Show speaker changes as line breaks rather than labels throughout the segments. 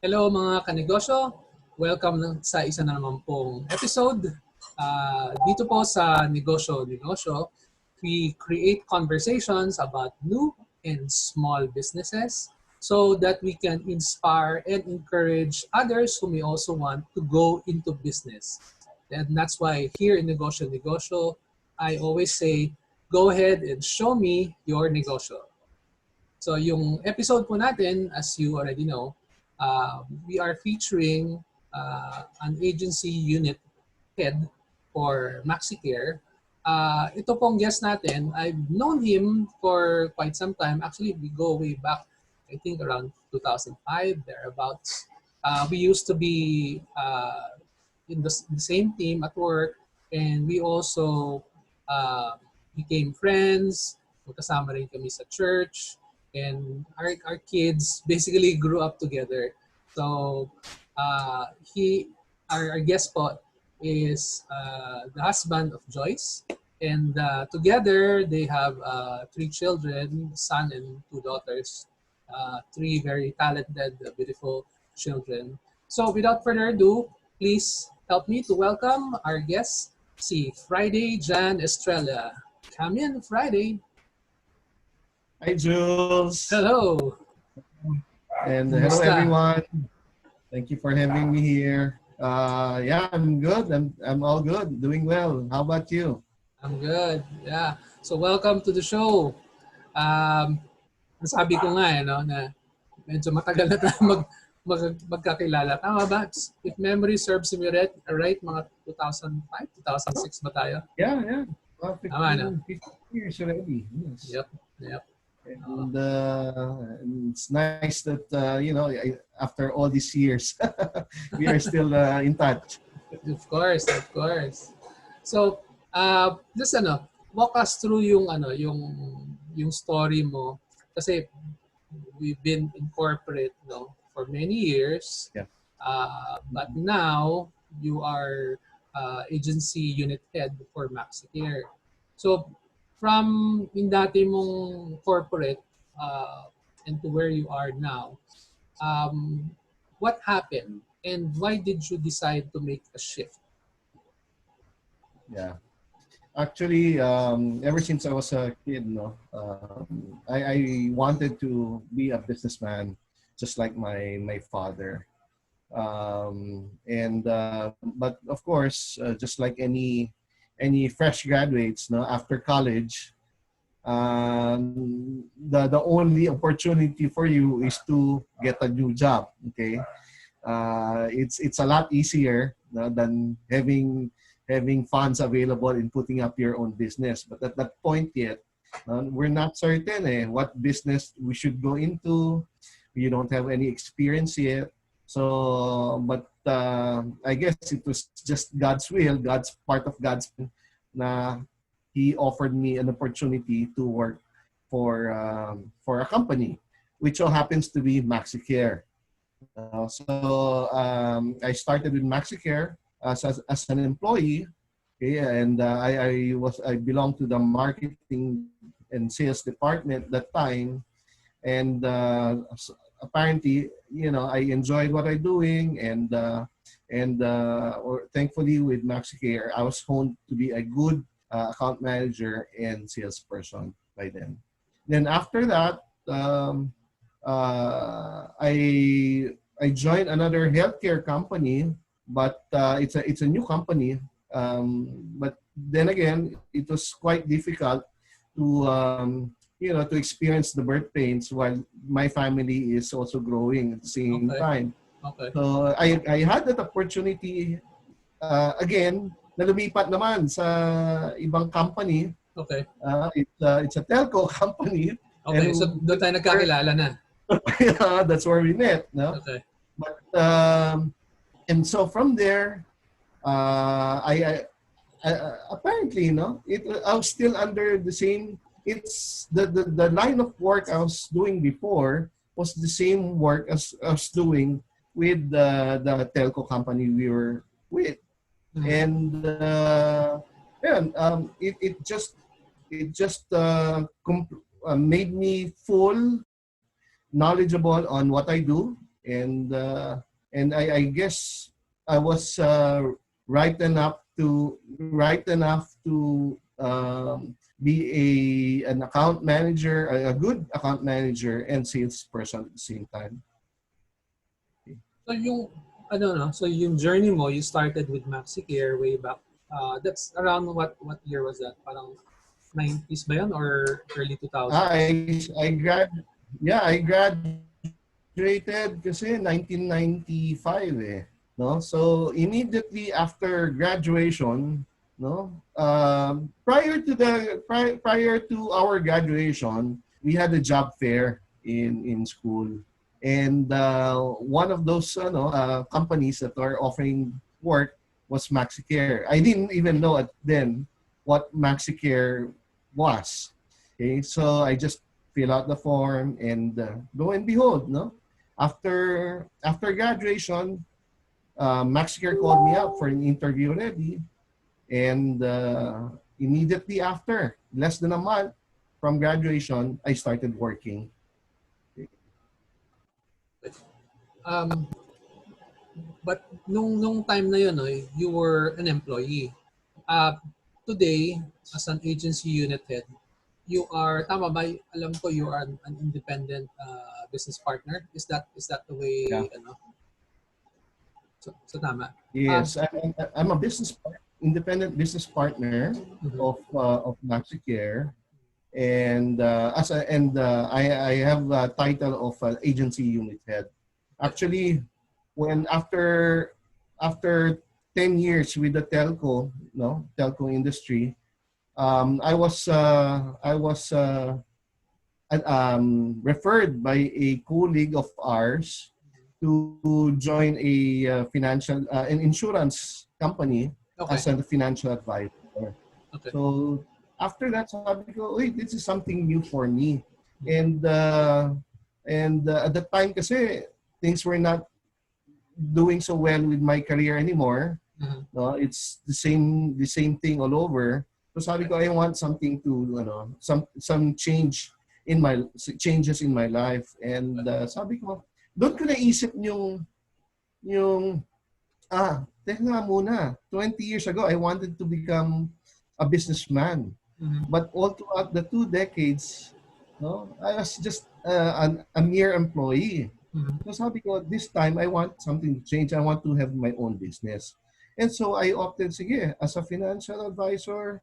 Hello mga kanegosyo, welcome sa isa na naman pong episode. Dito po sa Negosyo, we create conversations about new and small businesses so that we can inspire and encourage others who may also want to go into business. And that's why here in Negosyo, I always say, go ahead and show me your negosyo. So yung episode po natin, as you already know, we are featuring an agency unit head for MaxiCare. Ito pong guest natin, I've known him for quite some time. Actually, we go way back, I think around 2005, thereabouts. We used to be in the same team at work, and we also became friends. Magkasama rin kami sa church. And our kids basically grew up together. So our guest po is the husband of Joyce, and together they have 3 children, son and 2 daughters, 3 very talented, beautiful children. So without further ado, please help me to welcome our guest, si Friday Jan Estrella. Come in, Friday.
Hi, Jules.
Hello.
And hello, everyone. Thank you for having me here. Yeah, I'm good. I'm all good. Doing well. How about you?
I'm good. Yeah. So welcome to the show. Nasabi ko nga no, na medyo matagal na tayo magkakilala. Tama ba? If memory serves me right, mga 2005, 2006 ba tayo?
Yeah. Well,
15
years already. Yes.
Yep.
And it's nice that, after all these years, we are still in touch.
Of course. So, just walk us through yung story mo. Kasi we've been in corporate for many years.
Yeah.
But now, you are agency unit head for MaxiCare. So, from yung dati mong corporate and to where you are now, what happened and why did you decide to make a shift?
Yeah. Actually, ever since I was a kid, I wanted to be a businessman, just like my father. But of course, just like any fresh graduates, after college, the only opportunity for you is to get a new job. Okay, it's a lot easier than having funds available in putting up your own business. But at that point yet, we're not certain what business we should go into. We don't have any experience yet. So, but I guess it was just God's will, part of God's will, na He offered me an opportunity to work for a company, which all happens to be MaxiCare. I started with MaxiCare as an employee, okay, and I belonged to the marketing and sales department that time, and apparently, I enjoyed what I'm doing, and thankfully with MaxiCare, I was honed to be a good account manager and salesperson by then. Then after that, I joined another healthcare company, but it's a new company. But then again, it was quite difficult to to experience the birth pains while my family is also growing at the same time.
Okay.
So I had that opportunity again na lumipat naman sa ibang company.
Okay.
It's a telco company.
Okay, so doon tayo nagkakilala na.
Yeah, that's where we met. No?
Okay.
But and so from there, I apparently I was still under the same. It's the line of work I was doing before was the same work as I was doing with the telco company we were with. And it just made me full knowledgeable on what I do, And I guess I was right enough to be an account manager, a good account manager and salesperson at the same time.
So yung so yung journey mo, you started with MaxiCare way back. That's around what year was that? Parang 90s ba yun or early 2000s?
I graduated kasi 1995 eh. No? So immediately after graduation, no? Prior to our graduation, we had a job fair in school. And one of those companies that are offering work was MaxiCare. I didn't even know at then what MaxiCare was. Okay, so I just fill out the form and lo and behold, no, after graduation, MaxiCare called me up for an interview already, and immediately after, less than a month from graduation, I started working.
But nung time na yun, no, you were an employee. Today, as an agency unit head, you are, tama ba? Alam ko you are an independent business partner. Is that the way?
Yeah.
So tama.
Yes, I'm a independent business partner of MaxiCare, and I have a title of agency unit head. Actually, when after 10 years with the telco industry, I was referred by a colleague of ours to join a an insurance company as a financial advisor.
Okay.
So after that, sabi ko, "Wait, this is something new for me." And at the time kasi things were not doing so well with my career anymore. No, it's the same thing all over. So sabi ko, I want something to some changes in my life. And sabi ko, doon ko naisip teka nga muna, 20 years ago, I wanted to become a businessman. But all throughout the 2 decades, no, I was just a mere employee. So sabi ko, this time, I want something to change. I want to have my own business. And so I opted, sige, as a financial advisor,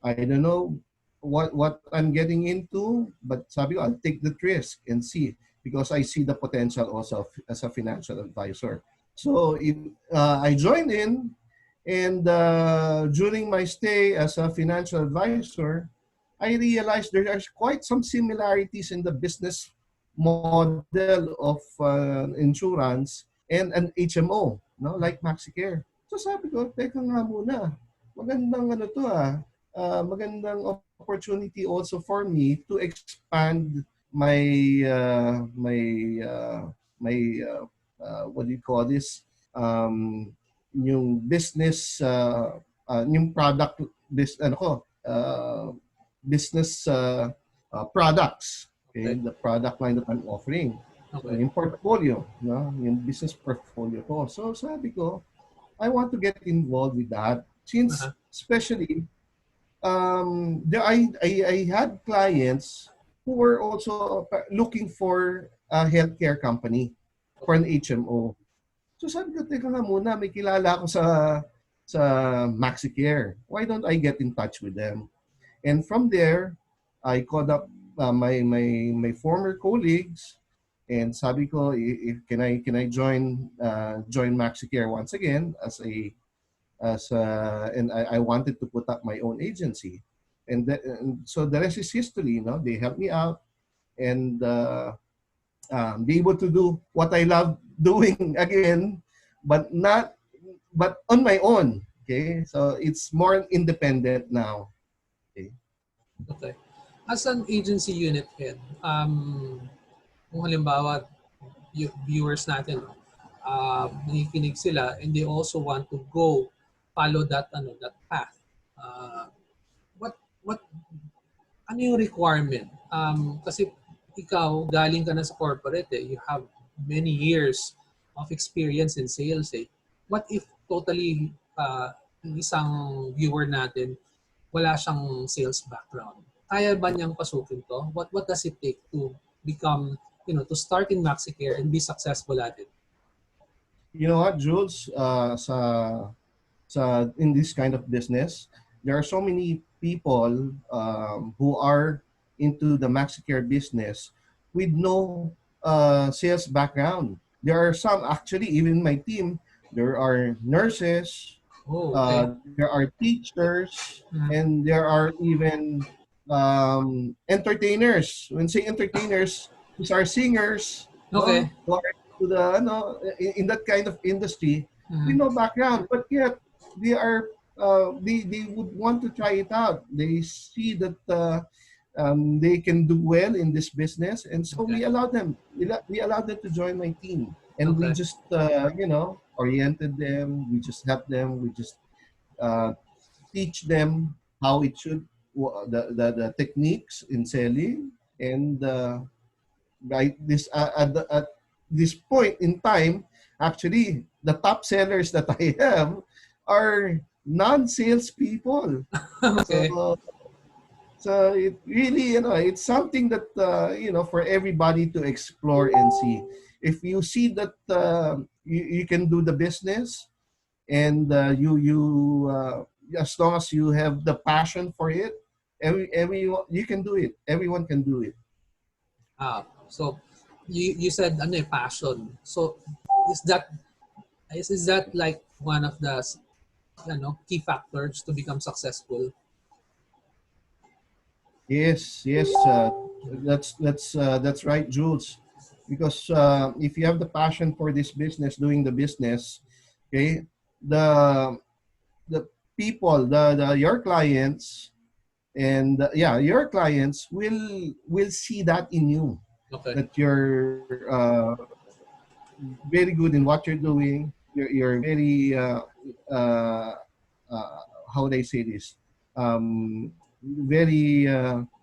I don't know what I'm getting into, but sabi ko, I'll take the risk and see, because I see the potential also as a financial advisor. So I joined in, and during my stay as a financial advisor, I realized there are quite some similarities in the business model of insurance and an HMO, no, like MaxiCare. So sabi ko, teka nga muna, magandang magandang opportunity also for me to expand my what do you call this, yung business yung product business products, okay, the product line that I'm offering, yung portfolio, no, yung business portfolio ko. So sabi ko, I want to get involved with that, since especially I had clients who were also looking for a healthcare company, for an HMO. So sabi ko, teka nga muna, may kilala ako sa MaxiCare. Why don't I get in touch with them? And from there, I called up my former colleagues, and sabi ko, if can I join MaxiCare once again and I wanted to put up my own agency, and so the rest is history. They helped me out, and be able to do what I love doing again, but on my own. Okay, so it's more independent now.
Okay. As an agency unit head, kung halimbawa viewers natin, nakikinig sila and they also want to follow that path. What ano yung requirement? Kasi ikaw galing ka na sa corporate, you have many years of experience in sales eh. What if totally yung isang viewer natin wala siyang sales background? Kaya ba niyang pasukin to? What does it take to become, to start in MaxiCare and be successful at it?
You know what, Jules? In this kind of business, there are so many people who are into the MaxiCare business with no sales background. There are some, actually, even my team, there are nurses,
Oh, okay.
there are teachers,
Mm.
and there are even entertainers. When say entertainers, these are singers,
Okay.
no, who are to the in that kind of industry with
Mm.
no background, but yet they would want to try it out. They see that they can do well in this business, and so
Okay.
we allowed them to join my team, and we
Okay.
just oriented them. We just helped them. We just uh, teach them how it should the techniques in selling, and right at this point in time, actually the top sellers that I have are non-sales people.
Okay.
So it really, it's something that for everybody to explore and see. If you see that you can do the business, and as long as you have the passion for it, everyone you can do it. Everyone can do it.
So you said ano passion. So is that is that like one of the key factors to become successful?
Yes, yes, that's right, Jules. Because if you have the passion for this business, doing the business, okay, the the people, the your clients, and your clients will see that in you,
Okay.
that you're very good in what you're doing. You're very uh, uh, how would I say this? Very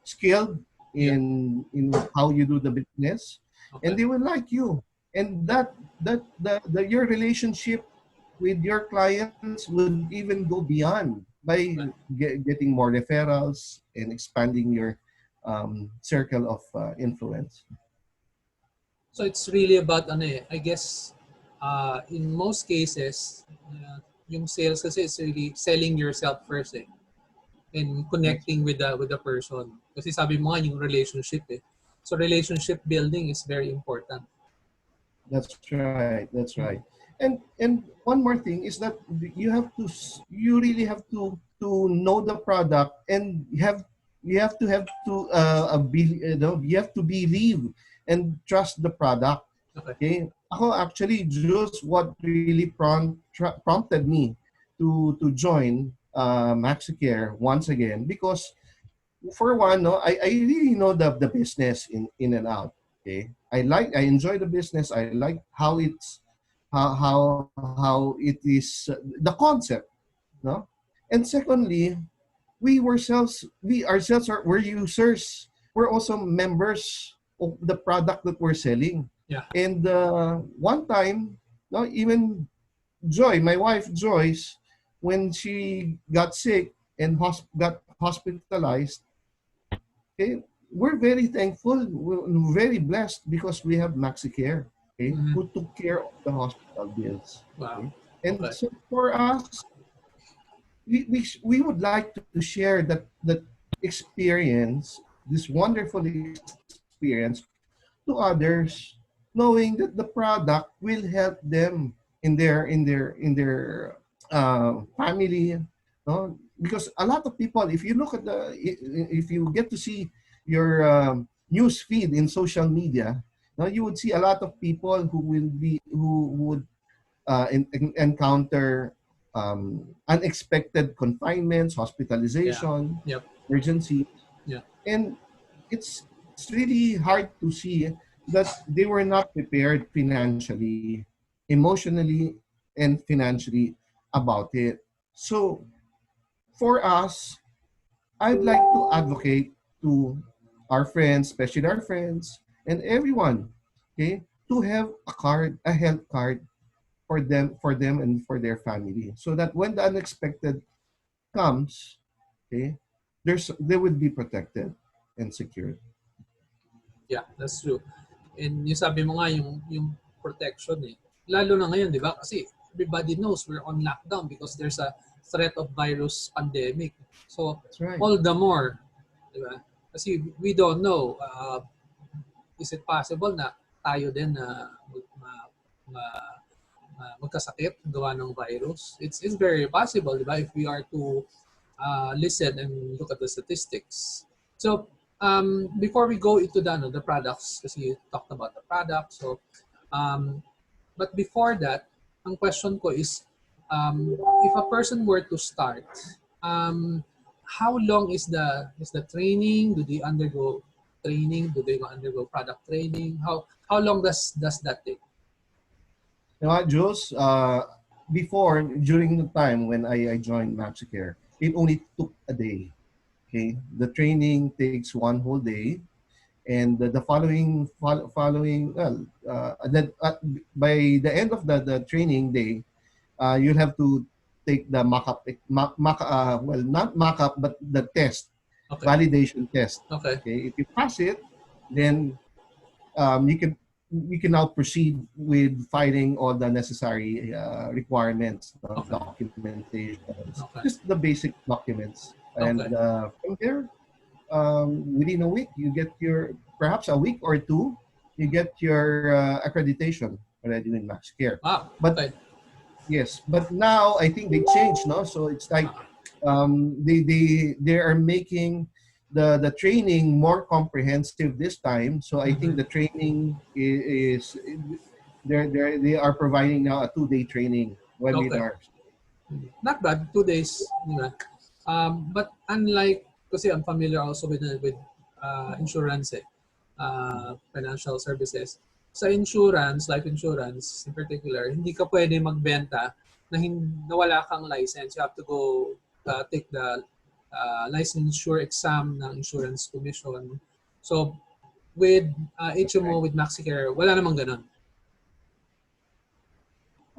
skilled
Yeah.
in how you do the business, and
Okay.
they will like you. And that your relationship with your clients would even go beyond by
Okay.
getting more referrals and expanding your circle of influence.
So it's really about I guess in most cases yung sales kasi is really selling yourself first eh, and
That's
connecting with the person. Kasi sabi mo nga yung relationship eh. So relationship building is very important.
That's right. That's right.
Mm.
And one more thing is that you really have to know the product, and you have to believe and trust the product.
Okay.
Okay. Ako actually, Jules, what really prompted me to join MaxiCare once again, because for one, no, I really know the business in and out. Okay, I enjoy the business. I like how how it is, the concept, no. And secondly, we ourselves we're users. We're also members of the product that we're selling.
Yeah.
And one time, no, even my wife Joyce, when she got sick and got hospitalized, okay, we're very thankful, we're very blessed because we have MaxiCare, okay,
Mhm.
who took care of the hospital bills.
Wow.
Okay? And
Okay.
so for us, we would like to share that experience, this wonderful experience, to others, knowing that the product will help them in their family, no? Because a lot of people, if you look at if you get to see your news feed in social media, now you would see a lot of people who would encounter unexpected confinements,
Yeah.
hospitalization,
Yep.
emergency,
Yeah.
and it's really hard to see that they were not prepared financially, emotionally, and financially about it. So for us, I'd like to advocate to our friends, especially our friends, and everyone, okay, to have a health card for them and for their family, so that when the unexpected comes, okay, they would be protected and secured.
Yeah, that's true. And yung sabi mo nga, yung protection eh. Lalo na ngayon, di ba? Kasi everybody knows we're on lockdown because there's a threat of virus pandemic. So,
That's right.
all the more, di ba? Kasi we don't know, is it possible na tayo din na magkasakit gawa ng virus? It's very possible, di ba? If we are to listen and look at the statistics. So, before we go into the products, kasi you talked about the product. So, but before that, ang question ko is, if a person were to start, how long is the training? Do they undergo training? Do they undergo product training? How long does that take?
You know what, Jules? Before, during the time when I joined MaxiCare, it only took a day. Okay, the training takes one whole day, and the following by the end of the training day, you'll have to take the not mock-up, but the test,
Okay.
validation test.
Okay.
Okay, if you pass it, then you can now proceed with filing all the necessary requirements,
Okay.
documentations,
Okay.
just the basic documents. And
Okay.
from there, within a week, you get perhaps a week or two, you get your accreditation already in MaxiCare.
Wow.
But
Okay.
yes, but now I think they changed, no? So it's like they are making the training more comprehensive this time. So I think the training is they are providing now a 2-day training webinars.
Not bad, 2 days. Diba? But unlike, kasi I'm familiar also with insurance, financial services. Sa insurance, life insurance in particular, hindi ka pwede magbenta na wala kang license. You have to go take the licensure exam ng insurance commission. So with HMO, with MaxiCare, wala namang ganun.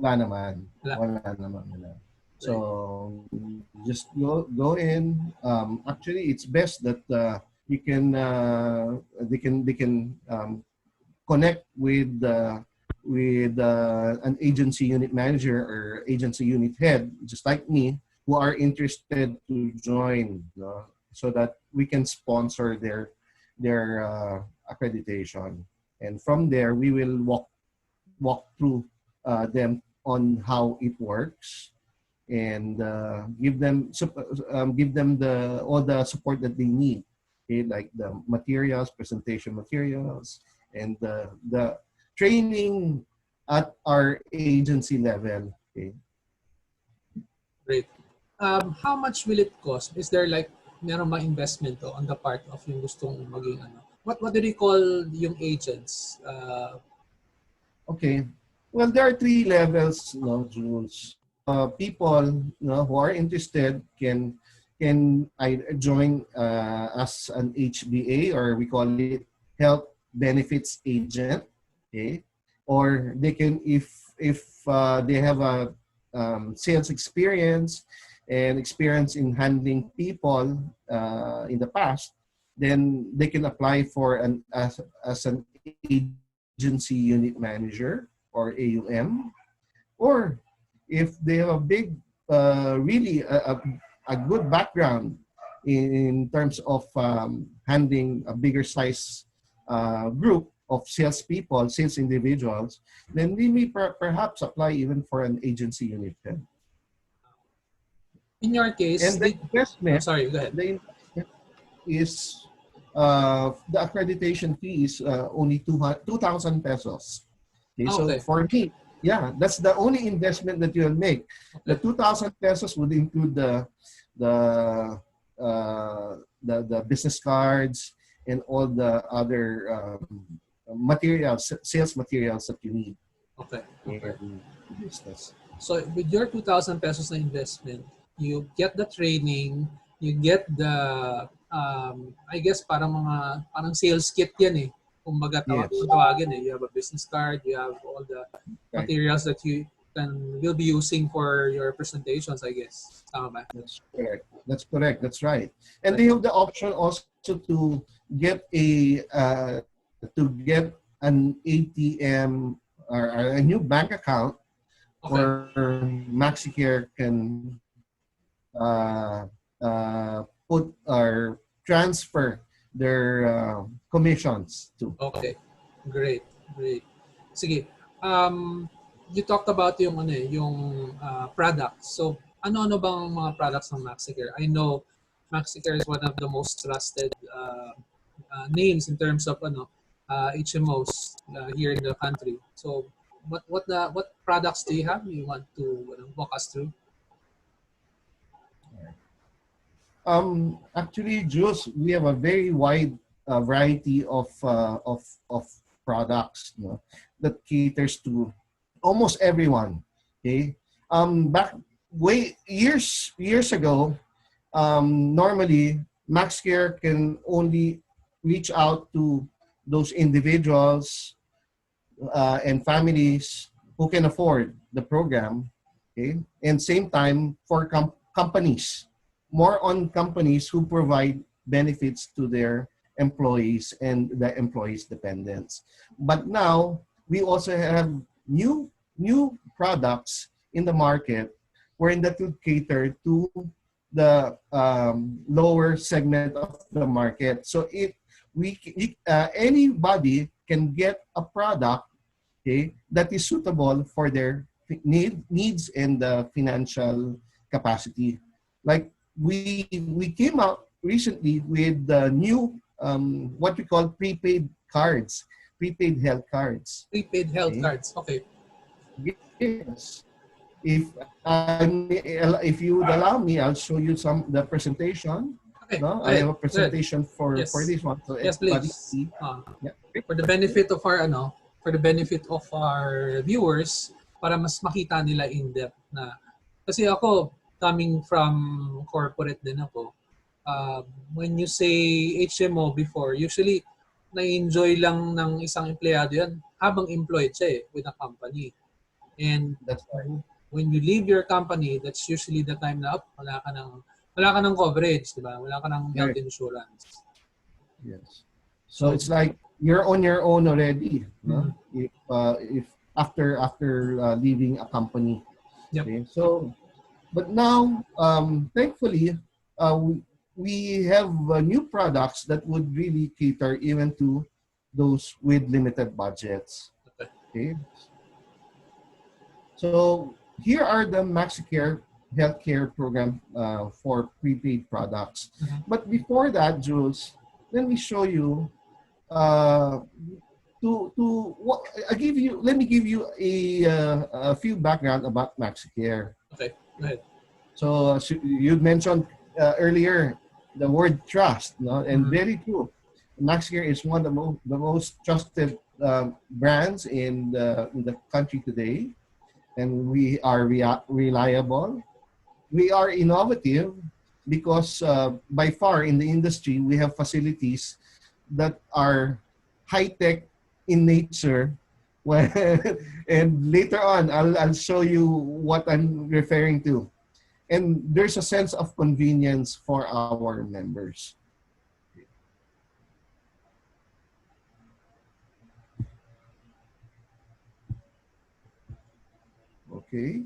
Wala naman. So just go in. Actually, it's best that you can they can connect with an agency unit manager or agency unit head, just like me, who are interested to join, so that we can sponsor their accreditation, and from there we will walk through them on how it works, and give them all the support that they need, okay? Like the materials, presentation materials, and the training at our agency level. Okay.
Great. How much will it cost? Is there like meron bang investment on the part of yung gustong maging ano? What do they call yung agents?
Okay. Well, there are 3 levels, Jules. People who are interested can join as an HBA, or we call it health benefits agent, okay? Or they can, if they have a sales experience and experience in handling people in the past, then they can apply for as an agency unit manager, or AUM. Or if they have a big, really a good background in terms of handling a bigger size group of salespeople, sales individuals, then they may perhaps apply even for an agency unit head.
In your case,
and the investment,
sorry, go ahead.
The investment is the accreditation fee is only 2,000 pesos. Okay,
Okay.
So for me, yeah, that's the only investment that you'll make. The 2,000 pesos would include the business cards and all the other materials, sales materials that you need.
Okay.
In business.
So with your 2,000 pesos na investment, you get the training, you get the I guess parang sales kit yan eh. kumbaga
Yes.
tawagin eh. You have a business card, you have all the
Right.
materials that will be using for your presentations, I guess. Tama ba?
That's correct. That's correct. That's right. And they have the option also to get an ATM or a new bank account
Okay.
where MaxiCare can put or transfer their commissions to.
Okay. Great. Great. Sige. You talked about yung products. So, ano-ano bang mga products ng MaxiCare? I know MaxiCare is one of the most trusted names in terms of HMOs here in the country. So, what products do you have? You want to walk us through?
Actually, Jules, we have a very wide variety of products, that caters to almost everyone. Okay, back way years ago, normally MaxCare can only reach out to those individuals and families who can afford the program. Okay, and same time for companies, more on companies who provide benefits to their employees and the employees' dependents. But now we also have new products in the market wherein that will cater to the lower segment of the market. So anybody can get a product, okay, that is suitable for their needs and the financial capacity. Like we came out recently with the new what we call prepaid cards, prepaid health cards.
Prepaid health
Okay?
cards. Okay.
Yes. If you would allow me, I'll show you the presentation.
Okay.
No,
Go
I
ahead.
have a presentation for
Yes.
this one, so
Yes,
everybody
please.
see. Yeah.
For the benefit of our viewers, para mas makita nila in depth na, kasi ako coming from corporate din ako, when you say HMO before, usually na-enjoy lang ng isang empleyado yan habang employed siya with a company. And
That's right.
when you leave your company, that's usually the time na wala ka ng coverage, di ba? Wala ka ng health insurance.
Yes. So it's like you're on your own already, no?
Mm-hmm.
If after leaving a company.
Yep.
Okay. So, but now, thankfully, we have new products that would really cater even to those with limited budgets. Okay. So here are the MaxiCare healthcare program for prepaid products.
Mm-hmm.
But before that, Jules, let me show you. Let me give you a few background about MaxiCare.
Okay, go ahead.
So you mentioned earlier the word trust, no? And very true. MaxiCare is one of the most trusted brands in the country today, and we are reliable. We are innovative because by far in the industry we have facilities that are high-tech in nature. And later on, I'll show you what I'm referring to. And there's a sense of convenience for our members. Okay.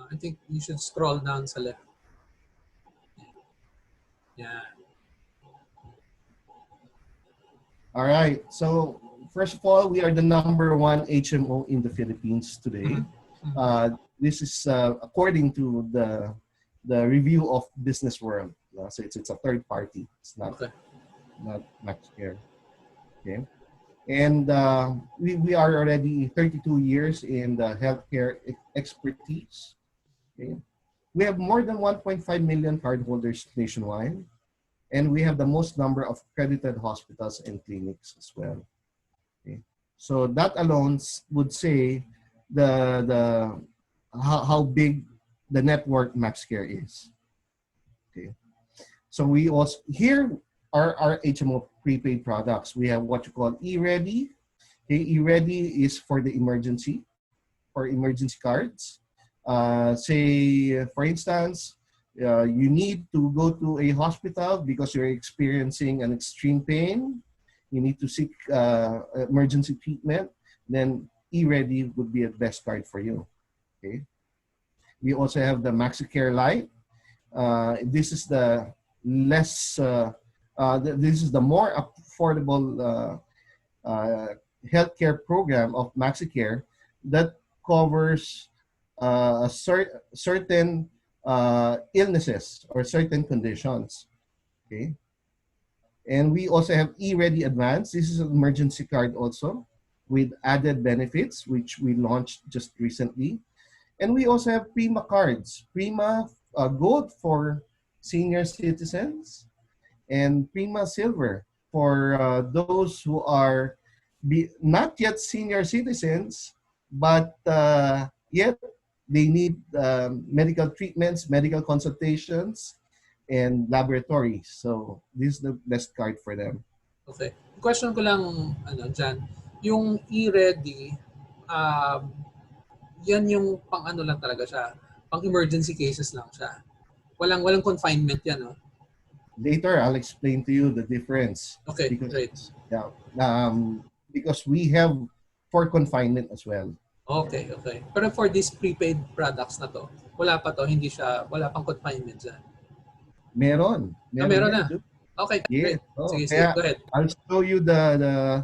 I think you should scroll down sa left. Yeah.
All right. So first of all, we are the #1 HMO in the Philippines today. This is according to the review of Business World. So it's a third party. It's not MaxiCare. Okay. And we are already 32 years in the healthcare expertise. Okay. We have more than 1.5 million cardholders nationwide, and we have the most number of accredited hospitals and clinics as well. Okay. So that alone would say the how big the network MaxCare is. Okay. So we also here are our HMO prepaid products. We have what you call e-ready. Okay, e-ready is for the emergency or emergency cards. Say, for instance, you need to go to a hospital because you're experiencing an extreme pain. You need to seek emergency treatment. Then e-ready would be a best card for you. Okay. We also have the MaxiCare Lite. This is the less. This is the more affordable healthcare program of MaxiCare that covers certain illnesses or certain conditions. Okay, and we also have e-ready advance. This is an emergency card also with added benefits, which we launched just recently. And we also have Prima cards. Prima Gold for senior citizens and Prima Silver for those who are not yet senior citizens, but yet they need medical treatments, medical consultations, and laboratories. So this is the best card for them.
Okay. Question ko lang, Jan, yung e-ready, um, yan yung pang ano lang talaga siya, pang emergency cases lang siya. Walang confinement yan, no?
Later, I'll explain to you the difference.
Okay,
because,
great.
Yeah, because we have for confinement as well.
Okay, okay. Pero for these prepaid products na to, wala pa to, wala pang confinement dyan.
Meron
Meron na. Okay,
yes.
great. Sige, go ahead.
I'll show you the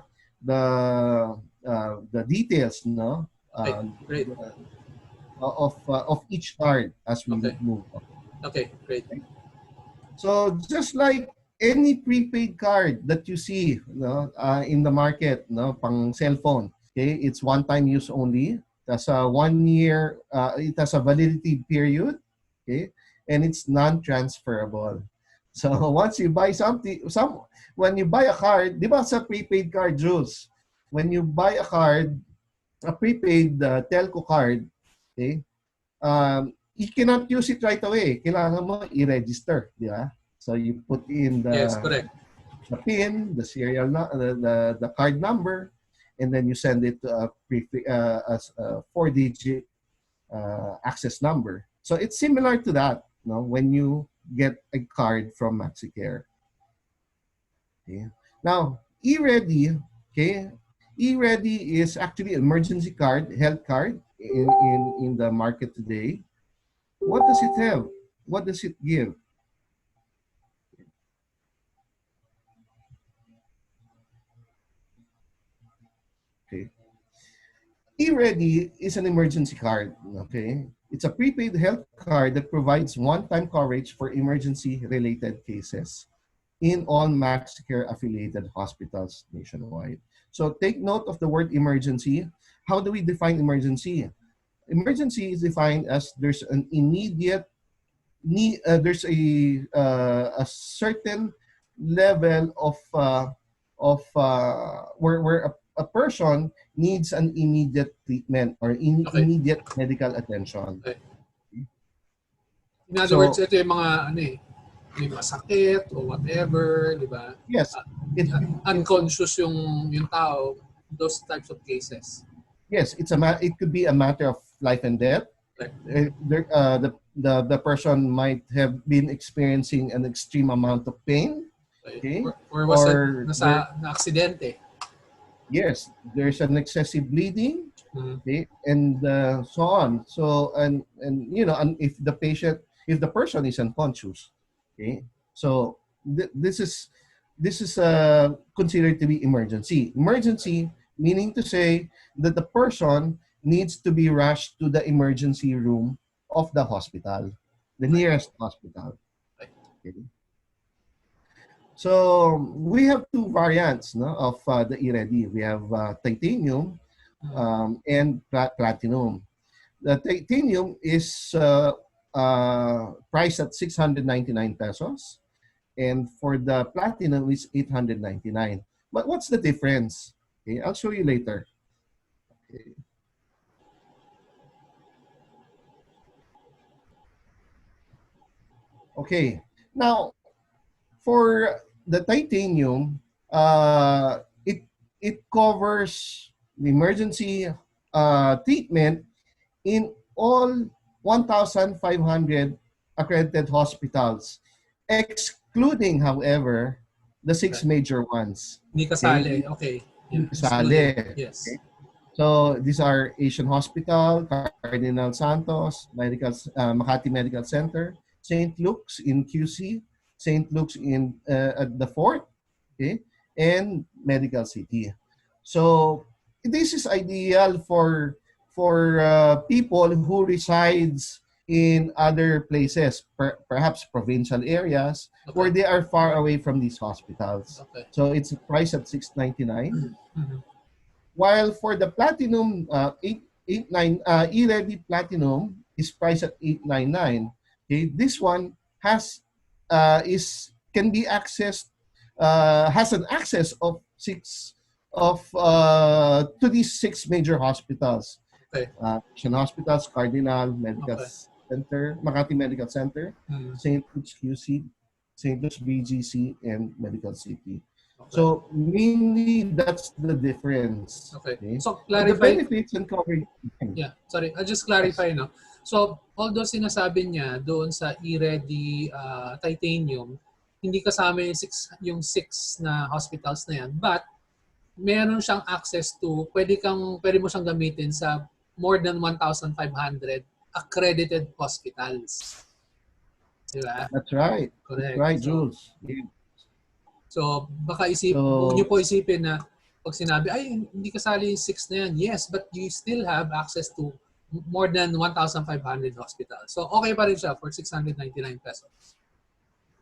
details, no?
Okay, great.
Of each card as we move on.
Okay, great.
So just like any prepaid card that you see, no, in the market, no, pang cellphone, okay, it's one-time use only. That's a 1 year. It has a validity period, okay, and it's non-transferable. So once you buy when you buy a card, di ba sa prepaid card, Jules, when you buy a card, a prepaid telco card, okay, you cannot use it right away. Kailangan mo i-register, di ba? So you put in the PIN, the serial, the card number, and then you send it to a 4-digit access number. So it's similar to that, no? When you get a card from MaxiCare. Okay. Now, e-ready, okay? E-ready is actually an emergency card, health card in the market today. What does it have? What does it give? Okay. E-ready is an emergency card, okay? It's a prepaid health card that provides one-time coverage for emergency-related cases in all MaxiCare affiliated hospitals nationwide. So take note of the word emergency. How do we define emergency? Emergency is defined as there's an immediate need, there's a certain level of where a person needs an immediate treatment or immediate medical attention.
Okay. In other words, ito yung mga may masakit o whatever, di ba?
Yes.
Unconscious yung tao, those types of cases.
Yes, it could be a matter of life and death.
Right.
The person might have been experiencing an extreme amount of pain. Okay.
Or nasa aksidente. Yes,
there's an excessive bleeding, okay, and so on. So and if the person is unconscious, okay, so this is considered to be emergency. Emergency meaning to say that the person needs to be rushed to the emergency room of the hospital, the nearest hospital. Okay. So we have two variants, no, of the e-ready. We have titanium and platinum. The titanium is priced at 699 pesos, and for the platinum is 899. But what's the difference? Okay, I'll show you later. Okay. Okay. Now, for the titanium, it covers the emergency treatment in all 1,500 accredited hospitals, excluding, however, the six
Okay.
major ones.
Hindi
Okay,
kasali. Okay. Yeah, excluded.
kasali.
Yes.
Okay? So these are Asian Hospital, Cardinal Santos, Makati Medical Center, St. Luke's in QC, St. Luke's in at the Fort, okay, and Medical City. So this is ideal for people who resides in other places, perhaps provincial areas where
Okay.
they are far away from these hospitals.
Okay.
So it's priced at 699.
Mhm.
While for the platinum, 889 e-ready platinum is priced at 899. Okay, this one can be accessed, has an access of six of to these six major hospitals:
Okay.
Asian Hospitals, Cardinal Medical
Okay.
Center, Makati Medical Center,
Mhm.
St. Luke's QC, St. Luke's BGC, and Medical City.
Okay.
So mainly that's the difference.
Okay.
Okay,
So
but the
clarify.
benefits and coverage.
Yeah, sorry. I'll just
Yes,
clarify, no? So, although sinasabi niya doon sa e-ready titanium, hindi kasama yung six na hospitals na yan, but meron siyang access to, pwede mo siyang gamitin sa more than 1,500 accredited hospitals. Di ba?
that's right. That's
Correct.
right,
So,
Jules. Yeah.
baka huwag niyo
So
po isipin na pag sinabi, ay, hindi kasali yung six na yan. Yes, but you still have access to more than 1,500 hospitals. So, okay pa rin siya for 699 pesos.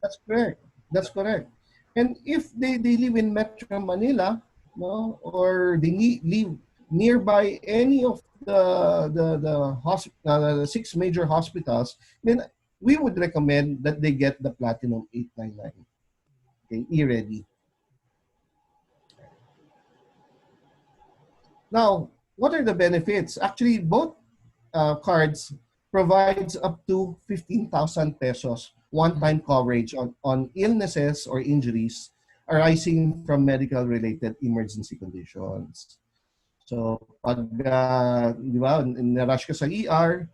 that's correct. That's correct. And if they live in Metro Manila, no, or live nearby any of the six major hospitals, then we would recommend that they get the Platinum 899. Okay, e-ready. Now, what are the benefits? Actually, both cards provides up to 15,000 pesos one-time coverage on illnesses or injuries arising from medical-related emergency conditions. So, pag, di ba, narush ka sa ER,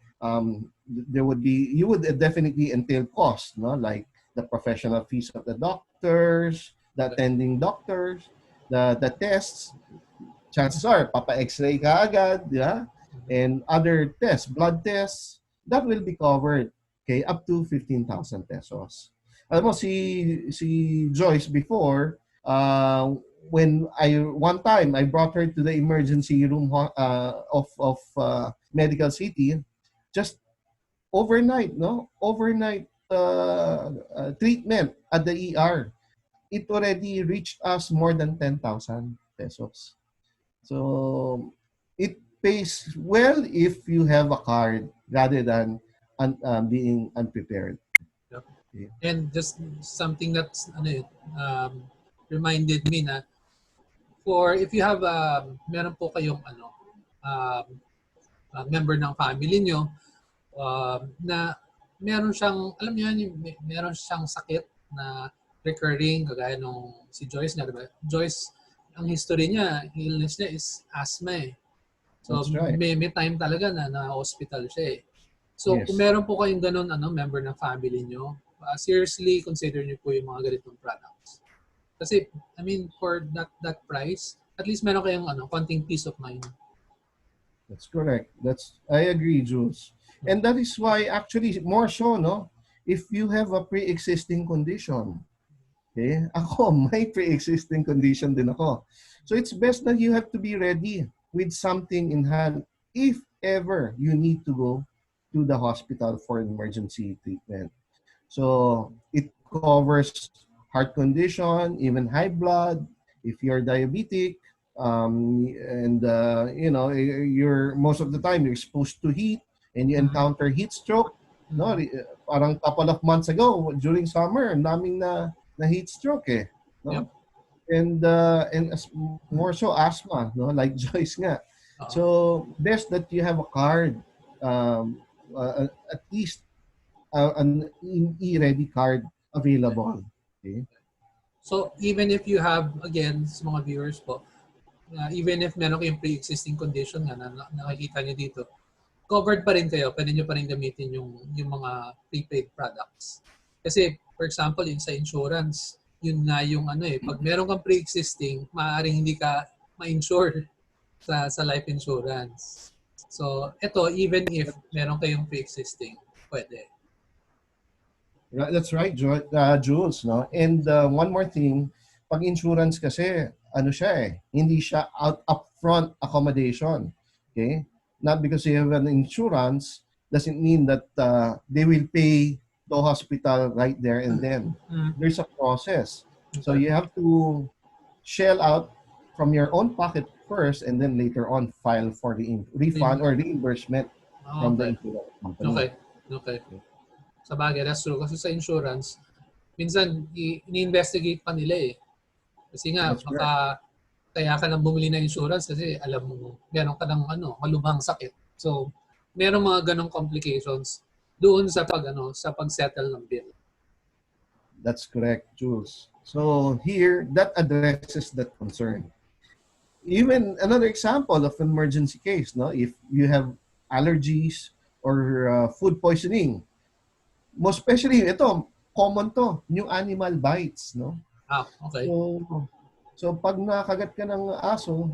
you would definitely entail costs, no? Like the professional fees of the doctors, the attending doctors, the tests. Chances are, papa-x-ray ka agad, di ba? And other tests, blood tests, that will be covered, okay, up to 15,000 pesos. Alam mo, si Joyce before, when one time I brought her to the emergency room of Medical City, just overnight, no? Overnight treatment at the ER. It already reached us more than 10,000 pesos. So it pays well if you have a card rather than being unprepared.
Yep.
Okay.
And just something that's reminded me na if you have meron po kayong um, member ng family nyo na meron siyang, alam niyo yan, meron siyang sakit na recurring, kagaya nung si Joyce nga, diba? Joyce, ang history niya, illness niya is asthma eh. So
That's right.
may time talaga na hospital siya eh. So
Yes.
kung meron po kayong ganun member ng family nyo, seriously consider niyo po yung mga ganitong products. Kasi I mean for that price, at least meron kayong konting peace of mind.
That's correct. I agree, Jules. And that is why actually more so, no? If you have a pre-existing condition, okay? Ako, may pre-existing condition din ako. So it's best that you have to be ready with something in hand if ever you need to go to the hospital for an emergency treatment. So it covers heart condition, even high blood, if you're diabetic, and you're most of the time you're exposed to heat and you encounter heat stroke. No, parang couple of months ago during summer, ang daming na heat stroke eh, no?
Yep.
And more so asthma, no, like Joyce nga. So best that you have a card, at least an e-ready card available. Okay?
So even if you have, again, sa mga viewers po, even if meron kayong pre-existing condition na nakikita nyo dito, covered pa rin kayo. Pwede nyo pa rin gamitin yung mga prepaid products. Kasi, for example, sa insurance, yun na yung pag meron kang pre-existing, maaaring hindi ka ma-insure sa life insurance. So, ito, even if meron kayong pre-existing, pwede.
That's right, Jules. No? And one more thing, pag insurance kasi, hindi siya upfront accommodation. Okay? Not because you have an insurance doesn't mean that they will pay the hospital right there and then. There's a process. So you have to shell out from your own pocket first and then later on file for the refund or reimbursement from the insurance company.
Okay. Sa bagay, that's true. Kasi sa insurance, minsan ini-investigate pa nila eh. Kasi nga, kaya ka nang bumili ng insurance kasi alam mo, meron ka ng malubhang sakit. So, meron mga ganong complications doon sa pag-settle ng bill.
That's correct, Jules. So here, that addresses that concern. Even another example of an emergency case, no? If you have allergies or food poisoning, most especially ito, common to, new animal bites, no?
Okay.
So pag nakagat ka ng aso,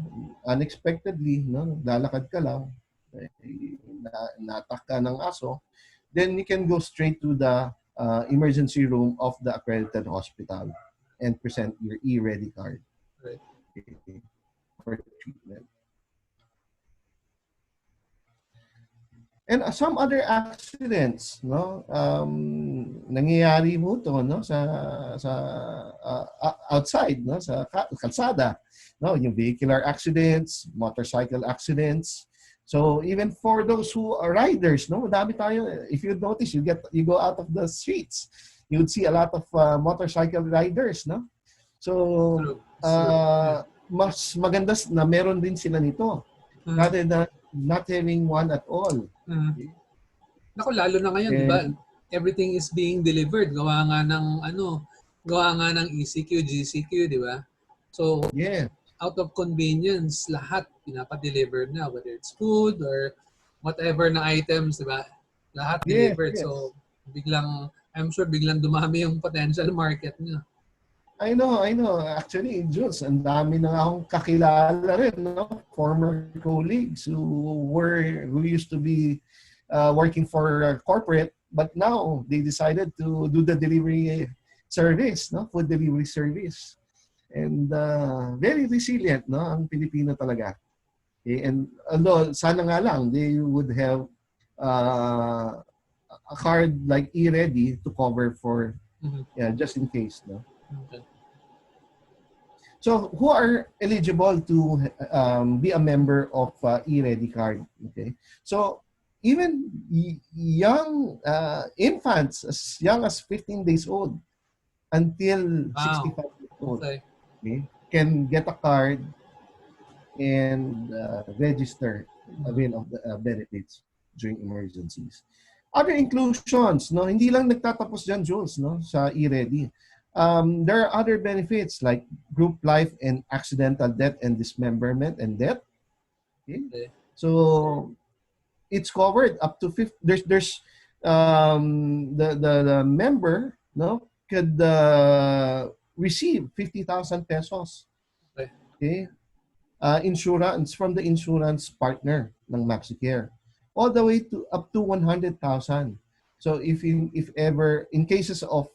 unexpectedly, no, lalakad ka lang, na-attack ka ng aso, then you can go straight to the emergency room of the accredited hospital and present your e-ready card.
Right.
For treatment. And some other accidents, no, nangyayari mo to, no, sa outside, no, sa kalsada, no, yung vehicular accidents, motorcycle accidents. So even for those who are riders, no, madami tayo. If you notice, you go out of the streets, you would see a lot of motorcycle riders, no. So mas maganda na meron din sila nito rather than not having one at all.
Naku, lalo na ngayon, di ba? Everything is being delivered. Gawa nga ng ECQ, GCQ, di ba? So, out of convenience, lahat pinapa-deliver na, whether it's food or whatever na items, di ba? Lahat delivered. So, I'm sure biglang dumami yung potential market niya.
I know. Actually, Jules, ang dami na akong kakilala rin, no? Former colleagues who used to be working for corporate, but now they decided to do the delivery service, no? Food delivery service. And very resilient, no? Ang Pilipino talaga. Okay? And although, sana nga lang, they would have a card like e-ready to cover for, just in case, no?
Okay.
So, who are eligible to be a member of e-ready card? Okay. So, even young infants as young as 15 days old until 65 years old, okay, can get a card and register, avail of the benefits during emergencies. Other inclusions, no, hindi lang nagtatapos dyan, Jules, no, sa e-ready. There are other benefits like group life and accidental death and dismemberment and death. Okay. So it's covered up to 50. There's the member, no, could receive 50,000 pesos. Okay. Insurance from the insurance partner ng MaxiCare, all the way to up to 100,000. So if ever in cases of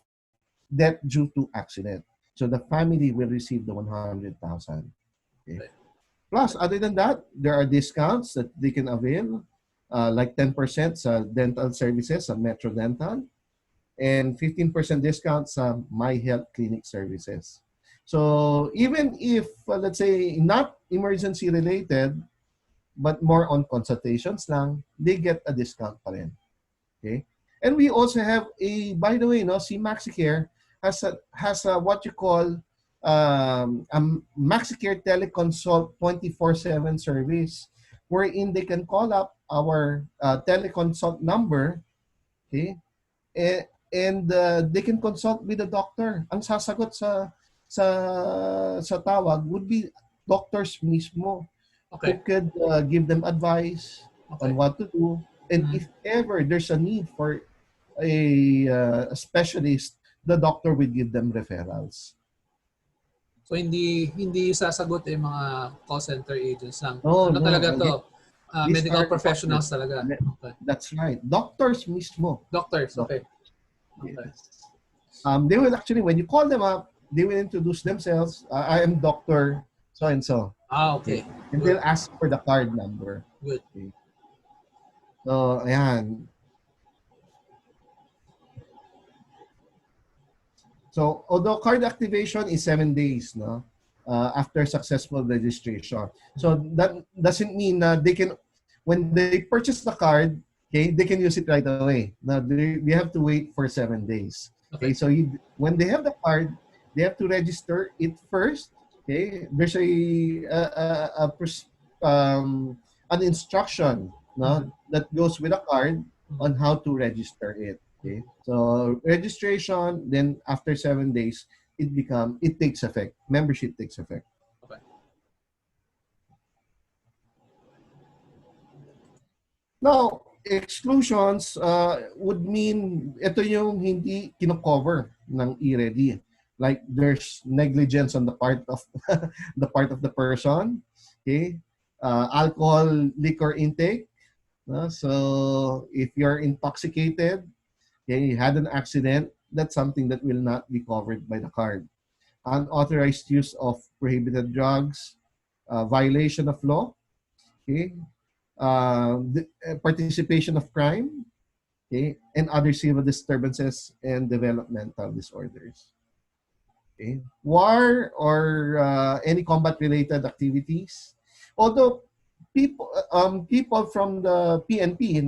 death due to accident, so the family will receive the 100,000. Okay. Plus, other than that, there are discounts that they can avail, like 10% sa dental services sa Metro Dental, and 15% discount sa My Health Clinic services. So even if, let's say, not emergency related, but more on consultations lang, they get a discount pa rin. Okay. And we also have by the way, no, si MaxiCare has a what you call a MaxiCare teleconsult 24/7 service, wherein they can call up our teleconsult number, okay, and they can consult with the doctor. Ang sasagot sa sa tawag would be doctors mismo who
Okay.
could give them advice
Okay.
on what to do. And
Mhm.
if ever there's a need for a specialist, the doctor will give them referrals.
So hindi sasagot yung mga call center agents lang.
No,
Ano
no.
talaga to?
These
Medical
are
professionals
doctors.
talaga. Okay.
That's right. Doctors mismo.
Doctors, okay. Okay.
Yes. They will actually, when you call them up, they will introduce themselves. I am Doctor so and so.
Okay.
And
Good.
they'll ask for the card number.
Good.
Okay. So, ayan. So, although card activation is 7 days, no, after successful registration. So that doesn't mean they can, when they purchase the card, okay, they can use it right away. Now they have to wait for 7 days. Okay, so when they have the card, they have to register it first. Okay, there's an instruction, no, that goes with a card on how to register it. Okay, so registration, then after 7 days, it takes effect. Membership takes effect.
Okay.
Now, exclusions would mean ito yung hindi kino-cover ng e-ready. Like there's negligence on the part of the person. Okay, alcohol, liquor intake. So if you're intoxicated, okay, you had an accident, that's something that will not be covered by the card. Unauthorized use of prohibited drugs, violation of law, okay, participation of crime, okay, and other civil disturbances and developmental disorders. Okay. War or any combat-related activities. Although people from the PNP,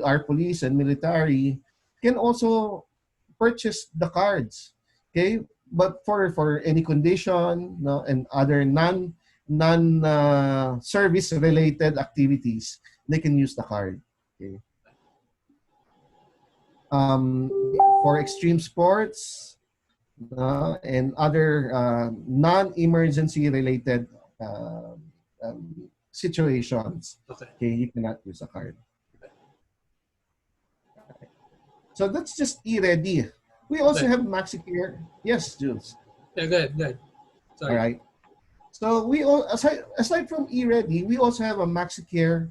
our police and military, can also purchase the cards. Okay, but for any condition, and other non service related activities, they can use the card. Okay. For extreme sports and other non-emergency related situations, okay, you cannot use a card. So that's just e-ready. We also have MaxiCare. Yes, Jules.
Yeah, good. Sorry.
All right. So we all, aside from e-ready, we also have a MaxiCare,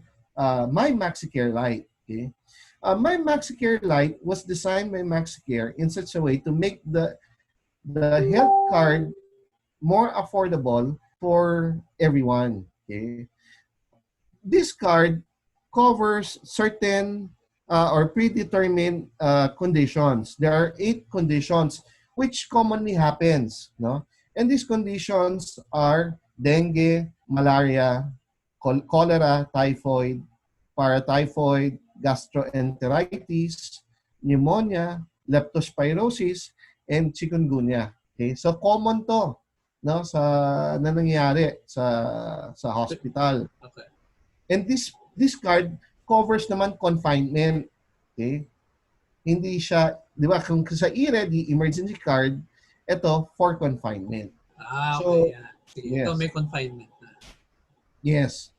My MaxiCare Lite. Okay, My MaxiCare Lite was designed by MaxiCare in such a way to make the health card more affordable for everyone. Okay, this card covers certain or predetermined conditions. There are 8 conditions which commonly happens, no? And these conditions are dengue, malaria, cholera, typhoid, paratyphoid, gastroenteritis, pneumonia, leptospirosis, and chikungunya. Okay? So common to, no, na nangyayari sa hospital.
Okay.
And this card covers naman confinement. Okay? Hindi siya, di ba, kung sa e-ready emergency card, ito for confinement.
Okay.
So,
sige,
yes.
ito may confinement na.
Yes.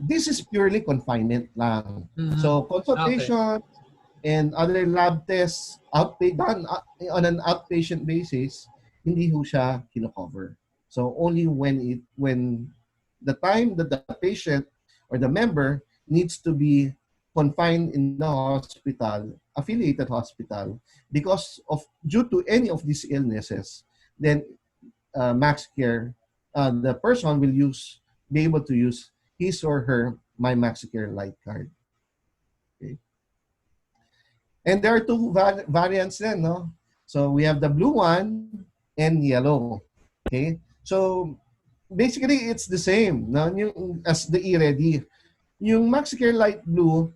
This is purely confinement lang. So, consultation and other lab tests done on an outpatient basis, hindi ho siya kino-cover. So, only when the time that the patient or the member needs to be confined in the hospital, affiliated hospital, due to any of these illnesses, then MaxiCare, the person will be able to use his or her My MaxiCare Lite card. Okay. And there are 2 variants then, no? So we have the blue one and yellow. Okay. So basically it's the same, no, as the e-ready. Yung MaxiCare Lite Blue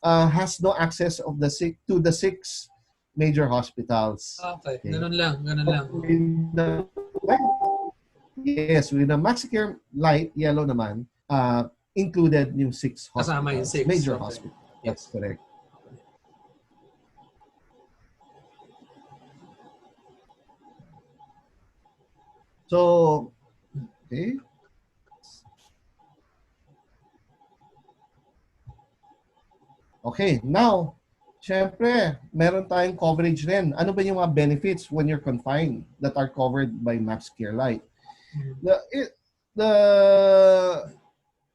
has no access to the 6 major hospitals.
Okay. Ganun lang.
Yes, with the MaxiCare Lite Yellow naman, included yung 6 hospitals.
Kasama yung 6.
Major
okay.
hospitals.
Yes.
That's correct. So, okay. Okay, now, syempre, meron tayong coverage rin. Ano ba yung mga benefits when you're confined that are covered by MaxCare Lite? The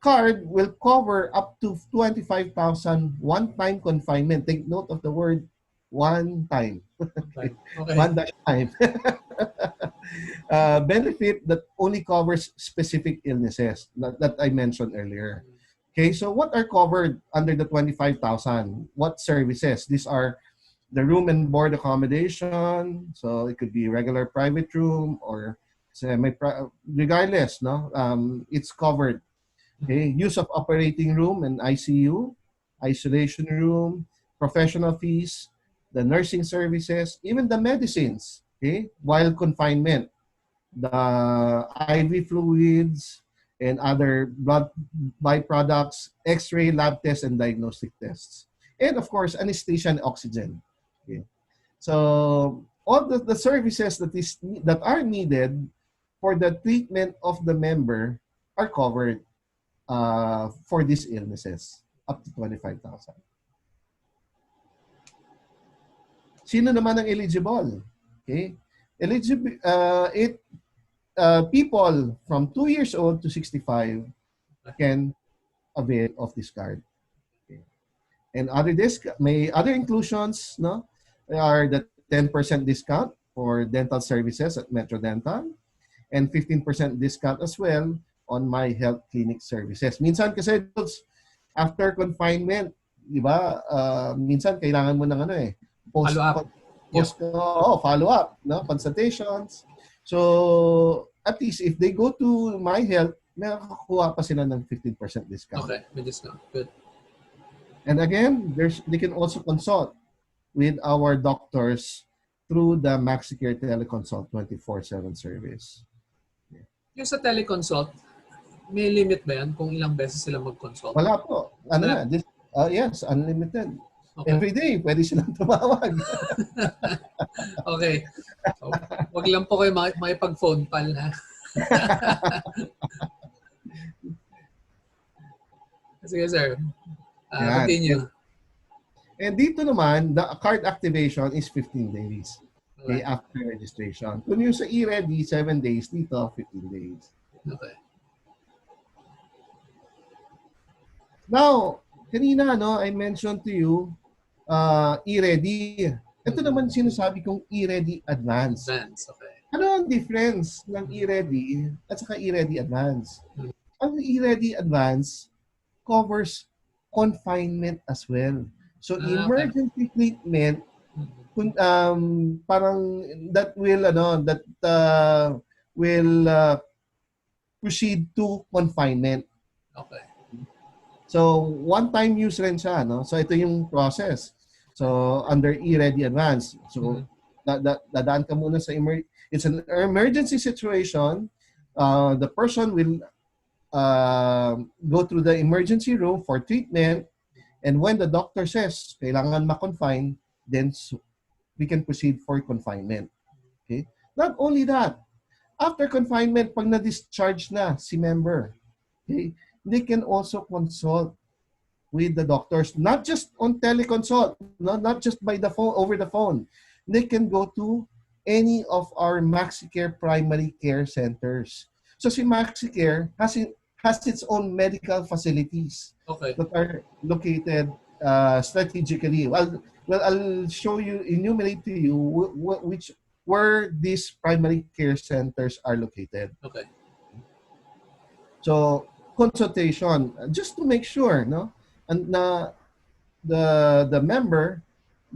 card will cover up to 25,000 one-time confinement. Take note of the word one time.
Okay.
One dash time. Benefit that only covers specific illnesses that I mentioned earlier. Okay, so what are covered under the 25,000? What services? These are the room and board accommodation. So it could be regular private room or regardless, no? It's covered. Okay, use of operating room and ICU, isolation room, professional fees, the nursing services, even the medicines. Okay, while confinement, the IV fluids and other blood byproducts, X-ray, lab tests, and diagnostic tests, and of course anesthesia and oxygen. Okay. So all the services that are needed for the treatment of the member are covered for these illnesses, up to 25,000. Sino naman ang eligible? Okay? Eligible, people from 2 years old to 65 can avail of this card. Okay. And may other inclusions, no? Are the 10% discount for dental services at Metro Dental and 15% discount as well on my health clinic services. Minsan kasi after confinement, di ba? Minsan kailangan mo ng follow up, no? Consultations. So at least if they go to my health, makakakuha pa sila ng 15% discount.
Okay, may discount. Good.
And again, they can also consult with our doctors through the MaxiCare Teleconsult 24/7 service.
Yung sa teleconsult, may limit ba yan kung ilang beses sila mag-consult?
Wala po. Yes, unlimited.
Okay.
Every day, pwede silang tumawag.
Okay. So, wag lang po kayo makipag-phone pal, ha? Sige, sir. Continue.
And dito naman, the card activation is 15 days. Okay, after registration. Kung yung sa e-ready, 7 days. Dito, 15 days.
Okay.
Now, kanina, I mentioned to you, e-ready. Ito naman sinasabi kong e-ready advance.
Okay.
Ano ang difference ng e-ready at saka e-ready advance? Ang e-ready advance covers confinement as well. So, emergency treatment, parang that will proceed to confinement.
Okay.
So, one-time use rin siya, no? So, ito yung process. So, under e-ready advance. So, dadaan ka muna sa it's an emergency situation. The person will go through the emergency room for treatment, and when the doctor says kailangan ma-confine, then we can proceed for confinement. Okay? Not only that, after confinement, pag na-discharge na si member, okay, they can also consult with the doctors, not just on teleconsult, not just by the phone, over the phone. They can go to any of our MaxiCare primary care centers. So si MaxiCare has its own medical facilities that are located strategically. Well, I'll show you, enumerate to you where these primary care centers are located.
Okay.
So consultation, just to make sure, and the member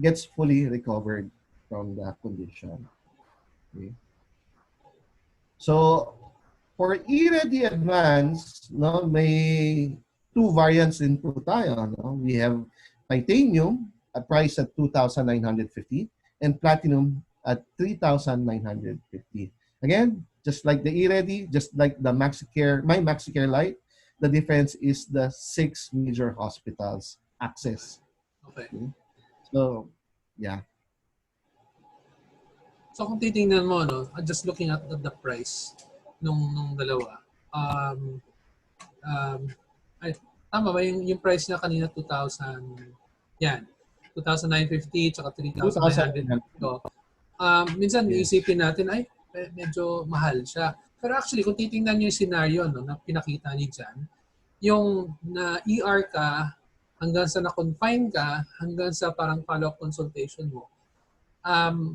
gets fully recovered from the condition. Okay. So for e-ready advance, may two variants din po tayo. We have titanium at price at 2,950 and platinum at 3,950. Again, just like the e-ready, just like the MaxiCare, my MaxiCare Lite, the difference is the 6 major hospitals access.
Okay.
So, yeah.
So kung titingnan mo, no, just looking at the price nung dalawa, ay, tama ba yung price niya kanina 2,000, yan, 2,950 tsaka 3,900.
2,000.
So, minsan
Yes.
iisipin natin, ay, medyo mahal siya. Pero actually, kung titingnan niyo yung scenario no, na pinakita ni Jan, yung na ER ka, hanggang sa na-confine ka, hanggang sa parang follow-up consultation mo,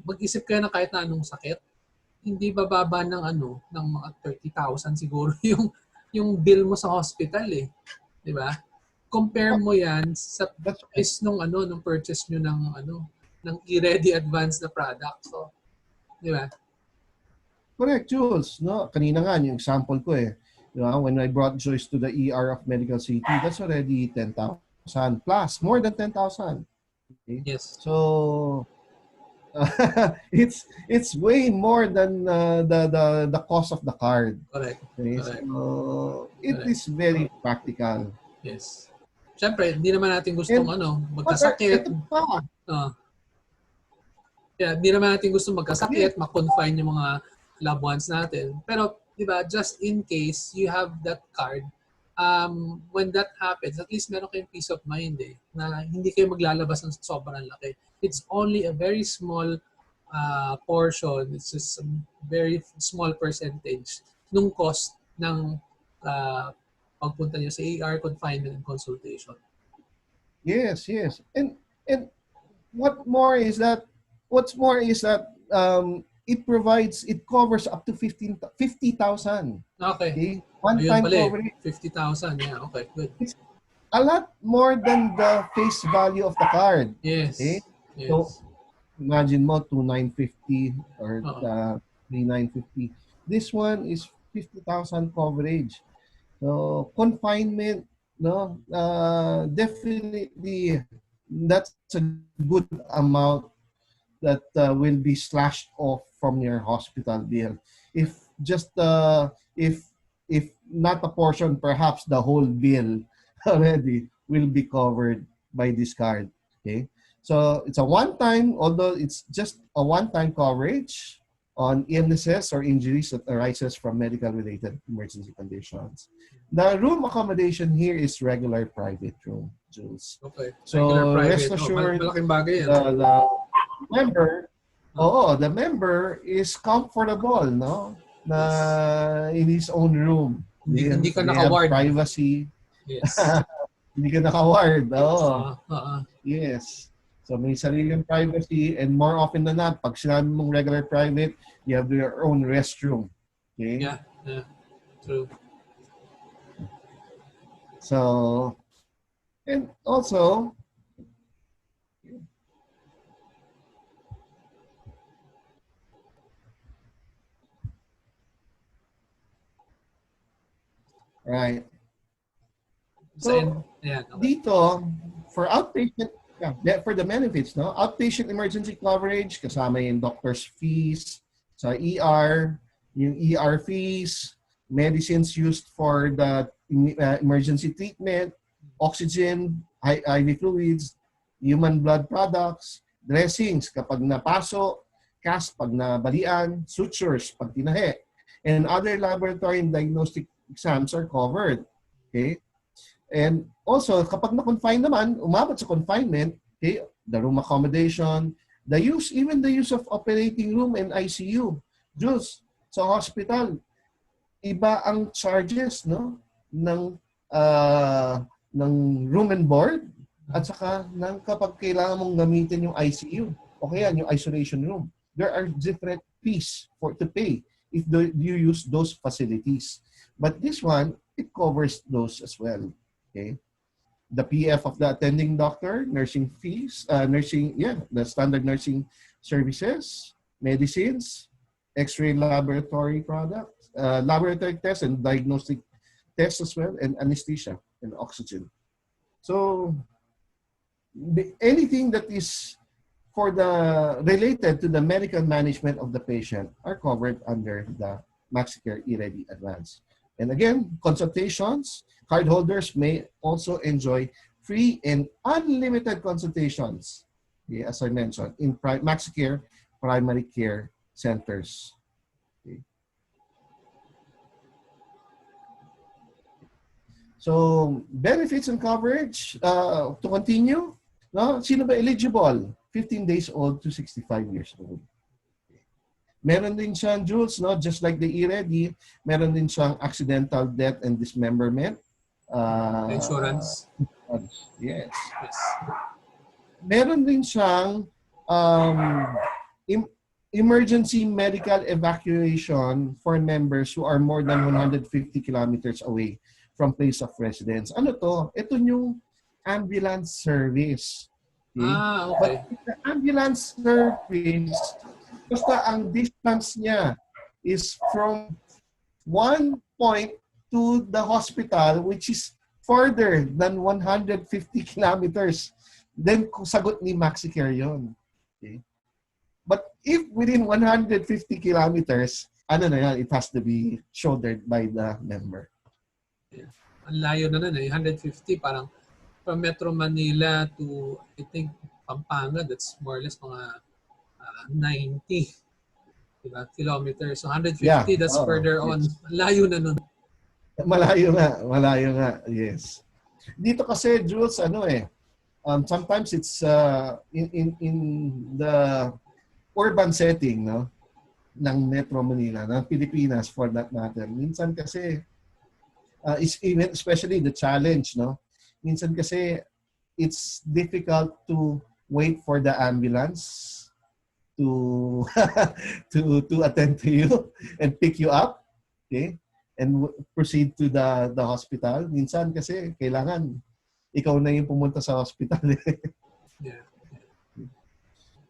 mag-isip kayo na kahit na anong sakit, hindi bababa ng ng mga 30,000 siguro yung bill mo sa hospital eh. 'Di ba? Compare mo 'yan sa price nung purchase nyo ng i-ready advance na product. So, 'di ba?
Correct, Jules. No, kanina nga yung example ko eh. When I brought Joyce to the ER of Medical City, that's already 10,000 plus, more than 10,000. Okay?
Yes.
So it's way more than the cost of the card.
Correct.
Okay?
Correct.
So it is very practical.
Yes. Siyempre, hindi naman natin gustong magkasakit.
Ito pa.
Yeah, hindi naman natin gustong magkasakit, ma-confine yung mga loved ones natin. Pero, di ba, just in case you have that card, when that happens, at least meron kayong peace of mind na hindi kayo maglalabas ng sobrang laki. It's only a very small portion. It's just a very small percentage nung cost ng pagpunta niyo sa ER, confinement, and consultation.
Yes, yes. And what's more is that it covers up to 50,000.
Okay.
One-time coverage.
50,000. Yeah, okay, good.
It's a lot more than the face value of the card.
Yes.
Okay?
Yes.
So, imagine mo, 2,950 or 3,950. This one is 50,000 coverage. So, confinement, no, definitely that's a good amount that will be slashed off from your hospital bill. If not a portion, perhaps the whole bill already will be covered by this card. Okay, so it's a one-time, although it's just a one-time coverage on illnesses or injuries that arises from medical-related emergency conditions. The room accommodation here is regular private room, Jules.
Okay.
So rest assured,
malaking bagay yan.
the member is comfortable, no? Na in his own room.
Hindi ka naka-ward.
Privacy.
Yes.
Hindi ka naka-ward. Yes. So may sariling privacy, and more often than not, pag sinabi mong regular private, you have your own restroom. Okay?
Yeah. True.
So, and also, right. So, dito, for outpatient, for the benefits, no? Outpatient emergency coverage, kasama yung doctor's fees, sa ER, yung ER fees, medicines used for the emergency treatment, oxygen, IV fluids, human blood products, dressings kapag napaso, cast pag nabalian, sutures pag tinahe, and other laboratory and diagnostic exams are covered. Okay? And also, kapag na-confine naman, umabot sa confinement, okay, the room accommodation, even the use of operating room and ICU. Jules, sa hospital, iba ang charges, no, ng room and board at saka ng kapag kailangan mong gamitin yung ICU o kaya yung isolation room. There are different fees to pay if you use those facilities. But this one, it covers those as well. Okay, the PF of the attending doctor, nursing fees, the standard nursing services, medicines, X-ray laboratory products, laboratory tests and diagnostic tests as well, and anesthesia and oxygen. So anything that is related to the medical management of the patient are covered under the MaxiCare eReady Advance. And again, consultations, cardholders may also enjoy free and unlimited consultations, as I mentioned, in MaxiCare Primary Care centers. Okay. So, benefits and coverage, to continue, no? Sino ba eligible? 15 days old to 65 years old. Meron din siyang, Jules, no? Just like the e-ready, meron din siyang accidental death and dismemberment.
Insurance.
Yes.
Yes.
Meron din siyang emergency medical evacuation for members who are more than 150 kilometers away from place of residence. Ano to? Ito yung ambulance service. Okay?
Okay.
But the ambulance service, basta ang distance niya is from one point to the hospital, which is further than 150 kilometers. Then, sagot ni MaxiCare yun. Okay? But if within 150 kilometers, ano na yan, it has to be shouldered by the member.
Yeah. Ang layo na nun eh. 150, parang from Metro Manila to, I think, Pampanga, that's more or less mga 90 diba, kilometers. So 150, yeah, that's further on. Layo na nun.
Malayo nga, yes. Dito kasi, Jules, sometimes it's in the urban setting, no, ng Metro Manila, ng Pilipinas for that matter. Minsan kasi, especially the challenge, no, minsan kasi it's difficult to wait for the ambulance to to attend to you and pick you up, okay, and proceed to the hospital. Minsan kasi kailangan ikaw na yung pumunta sa hospital.
Yeah.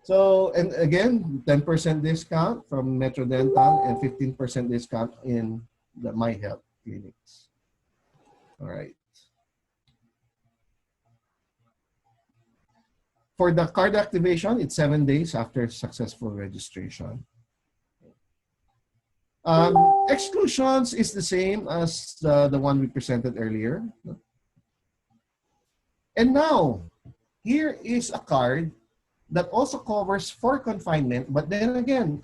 So, and again, 10% discount from Metro Dental and 15% discount in the My Health clinics. All right. For the card activation, it's 7 days after successful registration. Exclusions is the same as the one we presented earlier. And now, here is a card that also covers for confinement, but then again,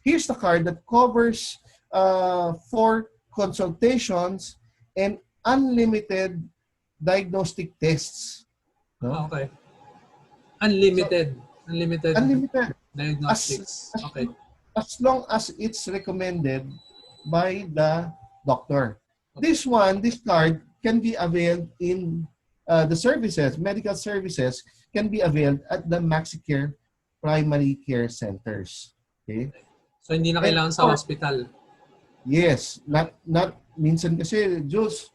here's the card that covers for consultations and unlimited diagnostic tests. No?
Okay. Unlimited diagnostics. Okay.
As long as it's recommended by the doctor. Okay. This card can be availed in the services, medical services can be availed at the MaxiCare primary care centers. Okay?
So hindi na kailangan sa hospital.
Yes, not minsan kasi, Jules,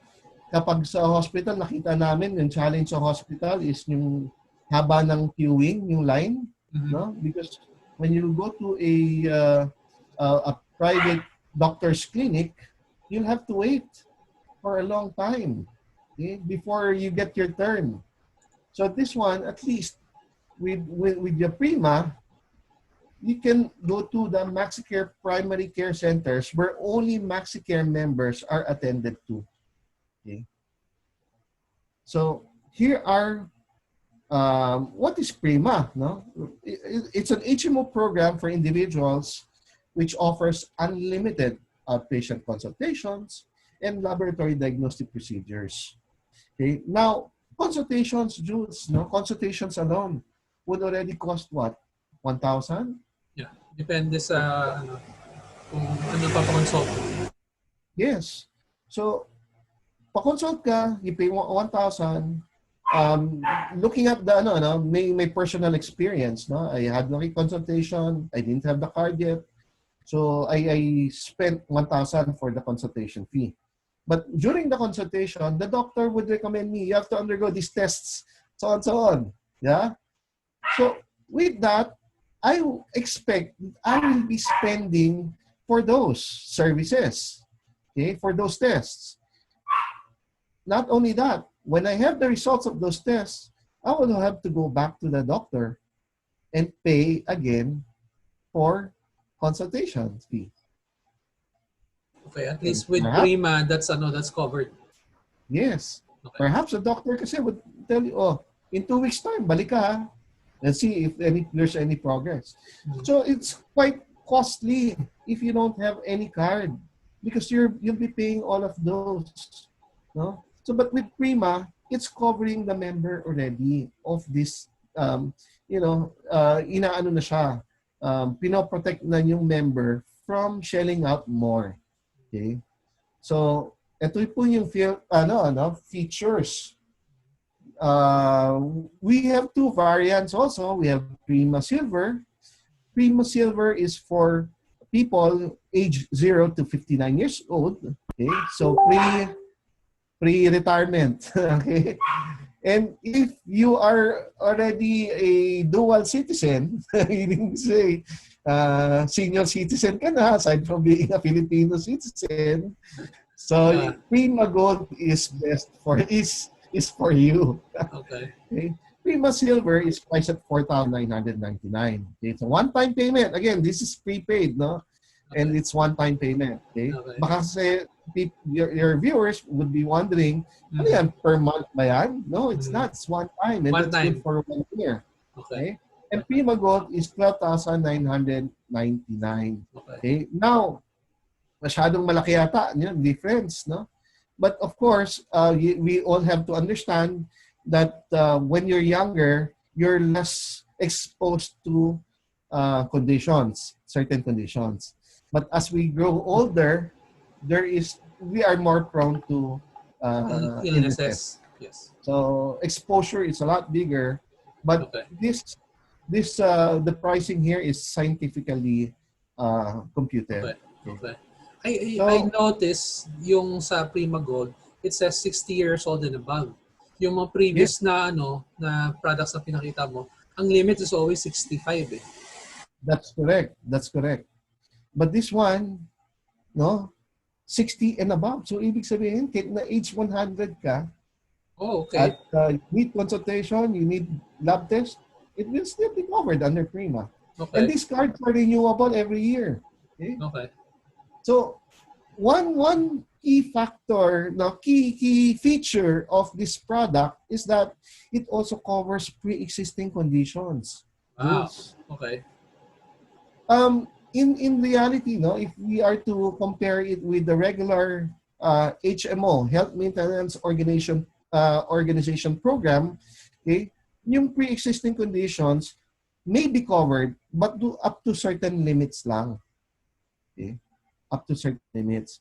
kapag sa hospital nakita namin yung challenge sa hospital is yung haba ng queuing, yung line, no? Because when you go to a private doctor's clinic, you'll have to wait for a long time, okay, before you get your turn. So this one, at least with your Prima, you can go to the MaxiCare primary care centers where only MaxiCare members are attended to. Okay. So here are what is Prima? No, it's an HMO program for individuals which offers unlimited outpatient consultations and laboratory diagnostic procedures. Okay. Now, consultations, Jules, no? Consultations alone would already cost what? 1,000?
Yeah. Depende sa kung ano pa-consult.
Yes. So, pa-consult ka, you pay 1,000. Looking at the may personal experience, no? I had no consultation. I didn't have the card yet. So, I spent 1,000 for the consultation fee. But during the consultation, the doctor would recommend me, you have to undergo these tests, so on, so on. Yeah? So, with that, I expect I will be spending for those services, okay, for those tests. Not only that, when I have the results of those tests, I will have to go back to the doctor and pay again for consultation fee.
Okay, at least with Prima, that's covered.
Yes. Okay. Perhaps the doctor kasi would tell you, in 2 weeks time, balik ka, and see if there's any progress. So it's costly if you don't have any card because you'll be paying all of those. No? So, but with Prima, it's covering the member already of this, inaano na siya, pinoprotect na yung member from shelling out more. Okay? So, ito po yung features. We have two variants also. We have Prima Silver. Prima Silver is for people age 0 to 59 years old. Okay? So, pre-retirement. Okay? And if you are already a dual citizen, meaning say, senior citizen ka na, aside from being a Filipino citizen, so Prima Gold is best for is for you.
Okay.
Okay. Prima Silver is priced at $4,999. Okay. It's a one-time payment. Again, this is prepaid, no? Okay. And it's one-time payment. Okay. Baka kasi your viewers would be wondering, ano yan, per month ba yan? No, it's not. It's one time. And
one
that's
time.
good for 1 year.
Okay.
And Prima Gold is $12,999. Okay. Now, masyadong malaki yata yung difference, no? But of course, we all have to understand that when you're younger, you're less exposed to certain conditions. But as we grow older, we are more prone to illnesses.
Yes.
So exposure is a lot bigger, but the pricing here is scientifically computed.
Okay. I noticed yung sa Prima Gold, it says 60 years old and above. Yung mga previous na products na pinakita mo, ang limit is always 65 eh.
That's correct. But this one, no, 60 and above. So ibig sabihin, kahit na age 100 ka,
okay.
At you need consultation, you need lab test, it will still be covered under Prima.
Okay.
And these cards are renewable every year.
Okay.
So one key factor, key feature of this product is that it also covers pre-existing conditions.
Wow.
Yes.
Okay.
In reality, if we are to compare it with the regular HMO, Health Maintenance Organization program, okay, yung pre-existing conditions may be covered, but up to certain limits lang. Okay? Up to certain limits.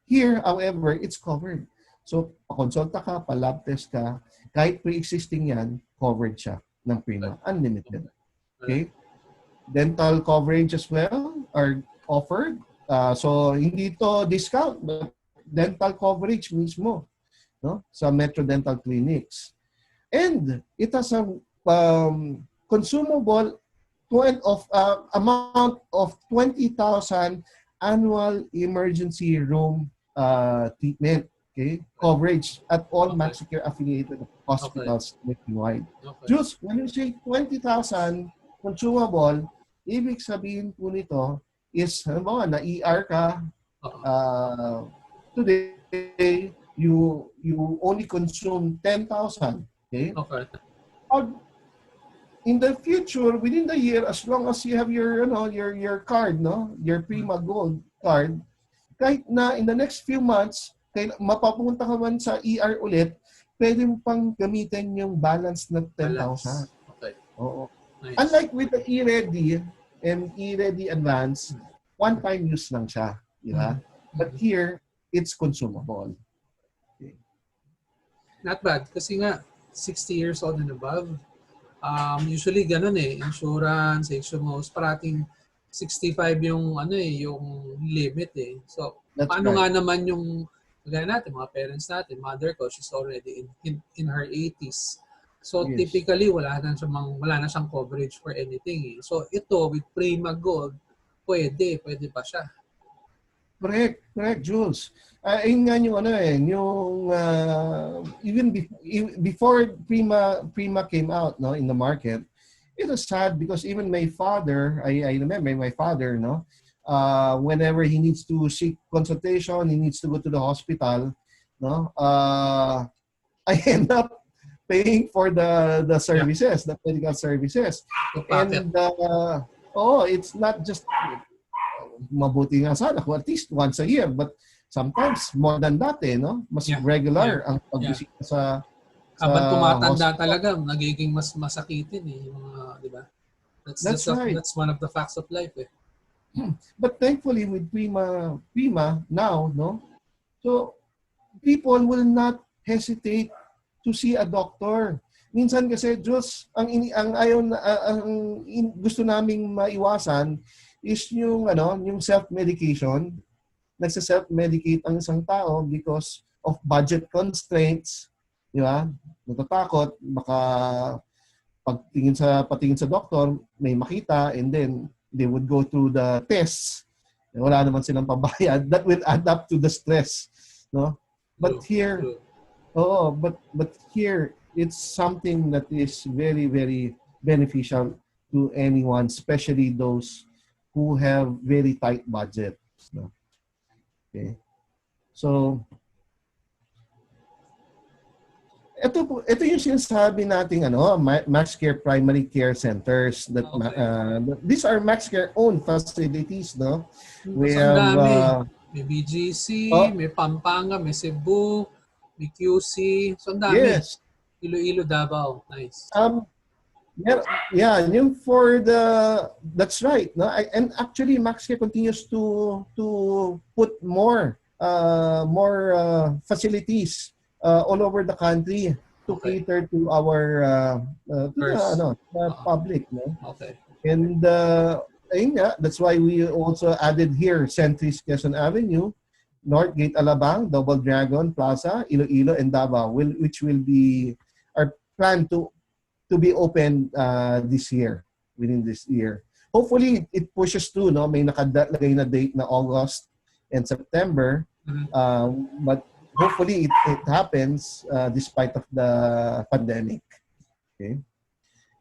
Here, however, it's covered. So, pakonsulta ka, pa-lab test ka, kahit pre-existing yan, covered siya ng Prima. Unlimited. Okay? Dental coverage as well are offered. So, hindi to discount, but dental coverage mismo, no? Sa Metro Dental Clinics. And it has a consumable amount of 20,000 annual emergency room treatment, okay, coverage at all MaxiCare affiliated hospitals nationwide. Just when you say 20,000 consumable, ibig sabihin po nito is, na ER ka, today you only consume 10,000, okay? In the future, within the year, as long as you have your card, your Prima Gold card, kahit na in the next few months, mapapunta ka man sa ER ulit, pwede mo pang gamitin yung balance na 10,000.
Okay.
Oo.
Nice.
Unlike with the e-ready and e-ready advance, one-time use lang siya, di ba? But here, it's consumable. Okay.
Not bad. Kasi nga, 60 years old and above, usually ganun eh, insurance, HMOs, parating 65 yung yung limit eh. So, paano nga naman yung gaya natin, mga parents natin, mother ko, she's already in her 80s. So, typically, wala na siyang coverage for anything eh. So, ito, with Prima Gold, pwede pa siya.
Correct, Jules. Ayun nga yung even before Prima came out, in the market, it was sad because even my father, I remember my father, whenever he needs to seek consultation, he needs to go to the hospital, I end up paying for the services, the medical services. And it's not just mabuti nga sana kung at least once a year, but sometimes more than that, no? Mas regular ang pagbisita sa
habang tumatanda
hospital.
talaga, nagiging mas masakitin yung mga, di ba?
That's right.
That's one of the facts of life
But thankfully with Prima now, no? So people will not hesitate to see a doctor. Minsan kasi Diyos, gusto naming maiwasan is yung yung self-medication. Nagse-self-medicate ang isang tao because of budget constraints, di ba? Natatakot baka patingin sa doktor, may makita, and then they would go through the tests. Wala naman silang pambayad. That will add up to the stress, no? But here, but here, it's something that is very, very beneficial to anyone, especially those who have very tight budgets. No? Okay. So, ito yung sinasabi nating MaxCare Primary Care Centers. That these are MaxCare own facilities, no? We have
may BGC, may Pampanga, may Cebu, may QC. So, ang dami.
Yes.
Iloilo, Davao. Nice.
Yung that's right, no? And actually MaxCare continues to put more facilities all over the country to cater to our the public, no?
Okay.
And that's why we also added here Centris Quezon Avenue, Northgate Alabang, Double Dragon Plaza, Iloilo, and Davao, which will be our plan to be open within this year. Hopefully, it pushes through, no? May nakalagay na date na August and September. But hopefully, it happens despite of the pandemic. Okay?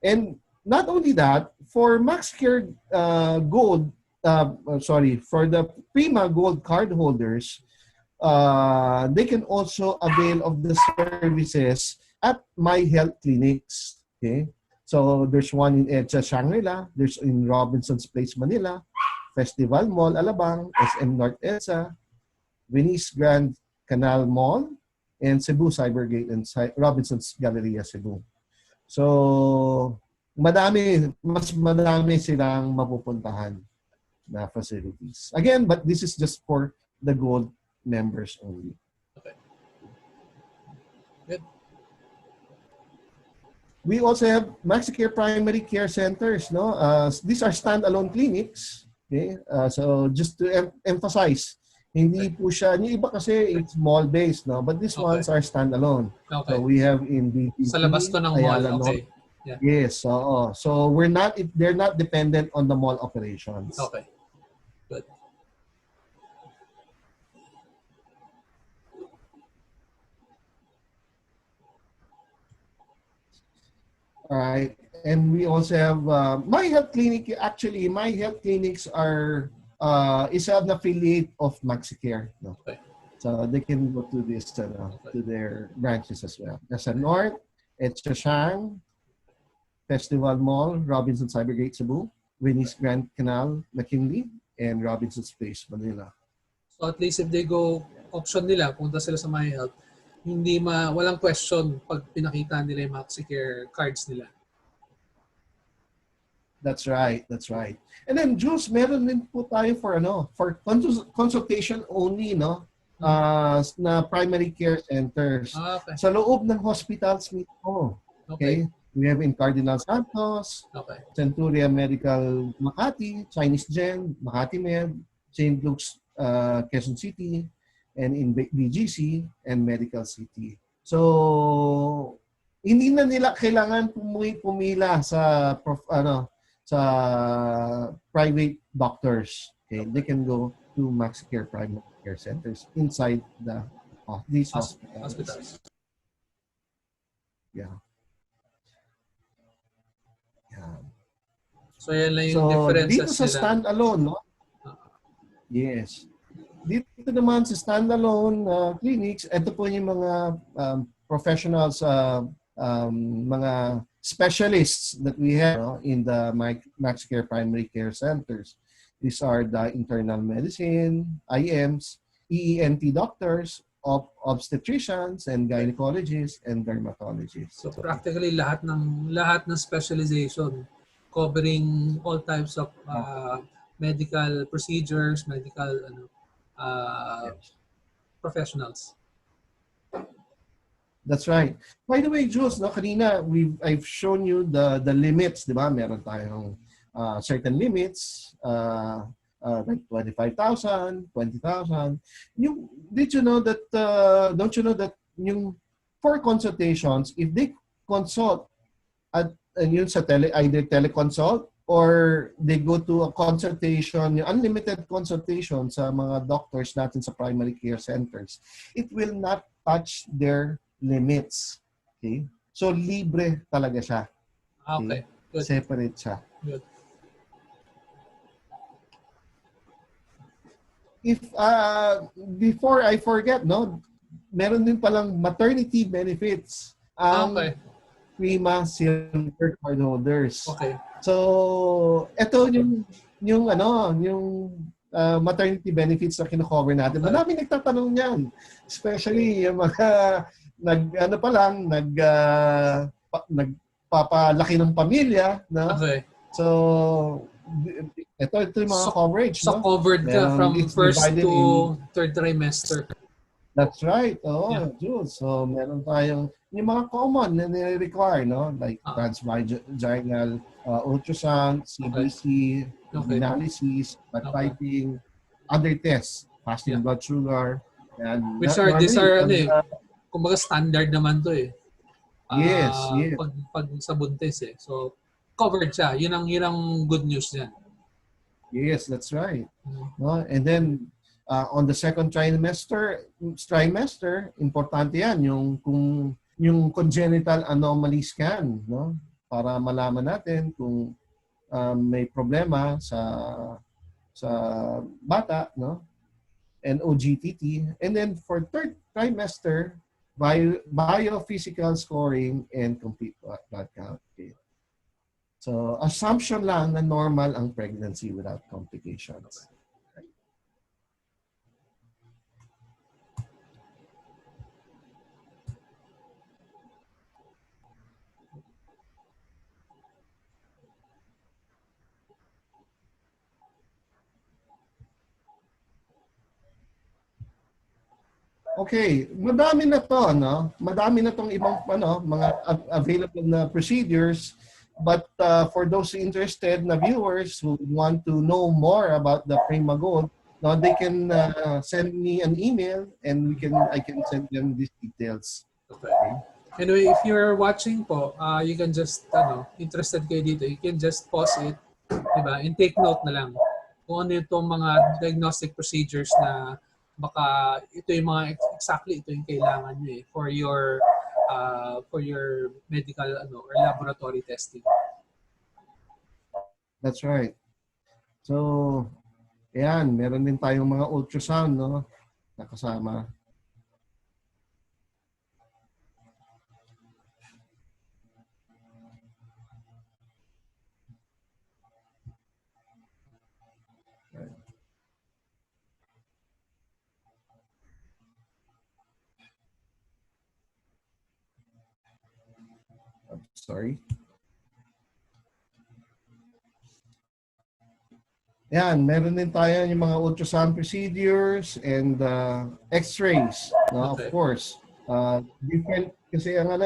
And not only that, for MaxCare Gold, for the Prima Gold card holders, they can also avail of the services at My Health Clinics. Okay, so there's one in EDSA Shangri-La, there's in Robinson's Place Manila, Festival Mall Alabang, SM North EDSA, Venice Grand Canal Mall, and Cebu Cybergate and Robinson's Galleria Cebu. So mas madami silang mapupuntahan na facilities. Again, but this is just for the Gold members only.
Okay. Good.
We also have MaxiCare Primary Care Centers, no? These are standalone clinics. Okay? So just to emphasize, hindi po siya, yung iba kasi it's mall-based, no? But these ones are standalone.
Okay.
So we have in BPP,
sa labas to ng mall. Okay.
Yeah. Yes. So they're not dependent on the mall operations.
Okay. Good.
All right. And we also have My Health Clinic. Actually, My Health Clinics is an affiliate of MaxiCare. No?
Okay.
So they can go to this to their branches as well. Nasa North, Etchashang, Festival Mall, Robinson Cybergate Cebu, Venice Grand Canal, McKinley, and Robinson's Place, Manila.
So at least if they go, option nila, punta sila sa My Health, walang question pag pinakita nila yung MaxiCare cards nila.
That's right. And then Jules, meron din po tayo for consultation only, no? Na primary care centers.
Okay.
Sa loob ng hospitals mismo. Okay? We have in Cardinal Santos, Centuria Medical Makati, Chinese Gen, Makati Med, St. Luke's Quezon City, and in BGC and Medical City. So hindi na nila kailangan pumila sa sa private doctors. Okay, they can go to MaxiCare Primary Care Centers inside these hospitals. Yeah.
So yan lang yung differences
dito sa standalone, no? Yes. Dito naman sa standalone clinics, ito po yung mga professionals, mga specialists that we have, no, in the MaxiCare Primary Care Centers. These are the internal medicine, IMs, EENT doctors, obstetricians, and gynecologists, and dermatologists.
So practically lahat ng specialization covering all types of medical procedures, medical
Yes.
professionals.
That's right. By the way, Jules, no, kanina I've shown you the limits, di ba? Meron tayong certain limits, like 25,000, 20,000. Did you know that, don't you know that yung for consultations, if they consult at yun sa either teleconsult or they go to a consultation, yung unlimited consultation sa mga doctors natin sa primary care centers, it will not touch their limits. Okay? So, libre talaga siya.
Okay. Good.
Separate siya.
Good.
If, before I forget, no, meron din palang maternity benefits ang Prima Silver Card holders.
Okay.
So, ito yung maternity benefits na kino-cover natin.
Okay.
Maraming nagtatanong niyan. Especially yung mga nagpapalaki ng pamilya, no?
Okay.
So, ito yung mga coverage,
so
no?
covered ka from first to third trimester.
That's right. Oh,
Yeah.
Jules. So, meron tayong yung mga common na nire-require, no? Like transvaginal ultrasound, CBC, analysis, blood typing, other tests, fasting blood sugar, and
these are kumbaga standard naman to eh.
Yes.
Pag sa buntis eh. So covered siya. Yun ang good news niyan.
Yes, that's right. No? And then on the second trimester, importante yan yung congenital anomaly scan, no? Para malaman natin kung may problema sa bata, no? And OGTT. And then for third trimester, biophysical scoring and complete blood count. Okay. So assumption lang na normal ang pregnancy without complications. Okay, madami na to, no? Madami na tong ibang mga available na procedures. But for those interested na viewers who want to know more about the Prima Gold, no, they can send me an email and I can send them these details.
Okay. Anyway, if you're watching po, you can just interested kayo dito, you can just pause it, diba? And take note na lang kung ano itong mga diagnostic procedures na baka ito yung mga exactly ito yung kailangan niyo for your medical or laboratory testing.
That's right. So, ayan, meron din tayong mga ultrasound, no? Nakasama. Sorry. Yan, meron din tayo yung mga ultrasound procedures and x-rays, no?
Okay.
Of course. Different kasi ang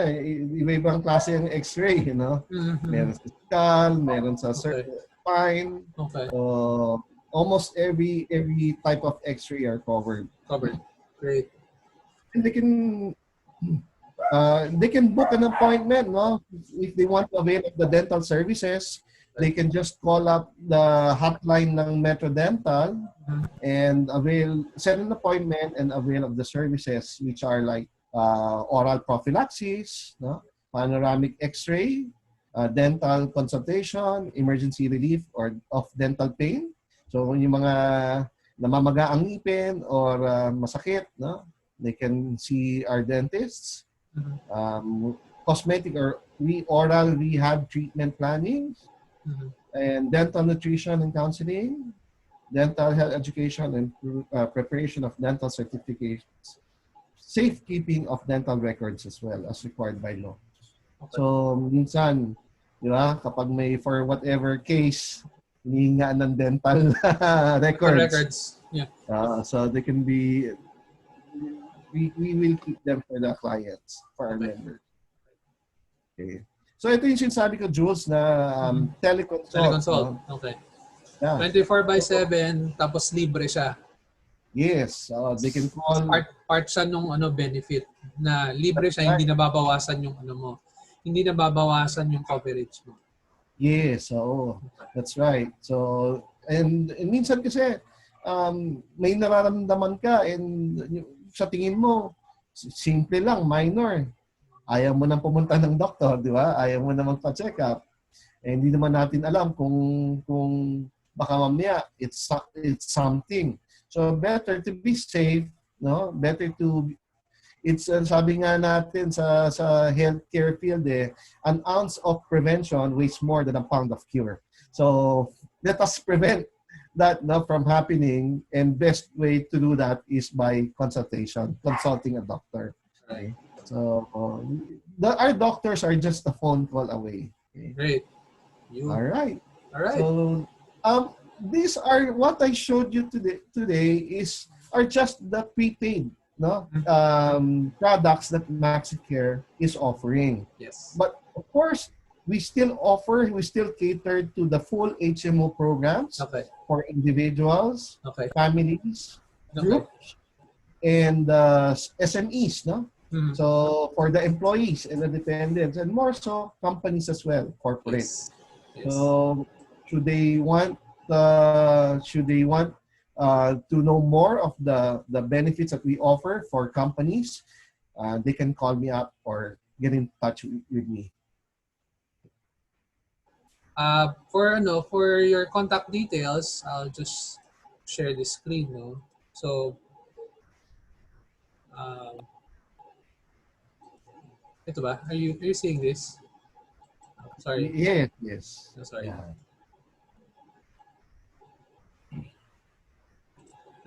iba-ibang klase ng x-ray, you know?
Mm-hmm.
Meron sa skull, meron sa spine.
Okay.
So, almost every type of x-ray are covered.
Great.
And they can book an appointment, no? If they want to avail of the dental services, they can just call up the hotline ng Metro Dental and set an appointment and avail of the services, which are like oral prophylaxis, no? Panoramic x-ray, dental consultation, emergency relief of dental pain. So yung mga namamaga ang ngipin or masakit, no? They can see our dentists. Cosmetic or oral rehab treatment planning, and dental nutrition and counseling, dental health education and preparation of dental certificates, safekeeping of dental records as well as required by law.
Okay.
So, minsan, di ba, kapag may for whatever case, hinihinga ng dental records.
Yeah.
So they can be, we will keep them for the clients, for our members. Okay. So ito yung sinasabi ko, Jules, na teleconsult.
Teleconsult, no? Okay.
Yeah.
24/7, tapos libre siya.
Yes, they can call.
Part siya nung benefit na libre siya, hindi nababawasan yung mo. Hindi nababawasan yung coverage mo.
Yes, that's right. So, and minsan kasi may nararamdaman ka and sa tingin mo simple lang, minor. Ayaw mo nang pumunta ng doktor, di ba? Ayaw mo na magpa-check up. Eh, hindi naman natin alam kung baka mamaya it's something. So better to be safe, no? Better to sabi nga natin sa healthcare field an ounce of prevention weighs more than a pound of cure. So let us prevent that from happening, and best way to do that is by consulting a doctor. Okay? So our doctors are just a phone call away. Okay?
Great.
All right. So these are what I showed you today are just the prepaid products that MaxiCare is offering.
Yes.
But of course, we still cater to the full HMO programs for individuals, families, groups, and SMEs, no? Mm-hmm. So for the employees and the dependents, and more so companies as well, corporate. Yes. So should they want to know more of the benefits that we offer for companies, they can call me up or get in touch with me.
For your contact details, I'll just share the screen, no? So ito ba? Are you seeing this? Sorry.
Yes.
Oh, sorry.
Yeah.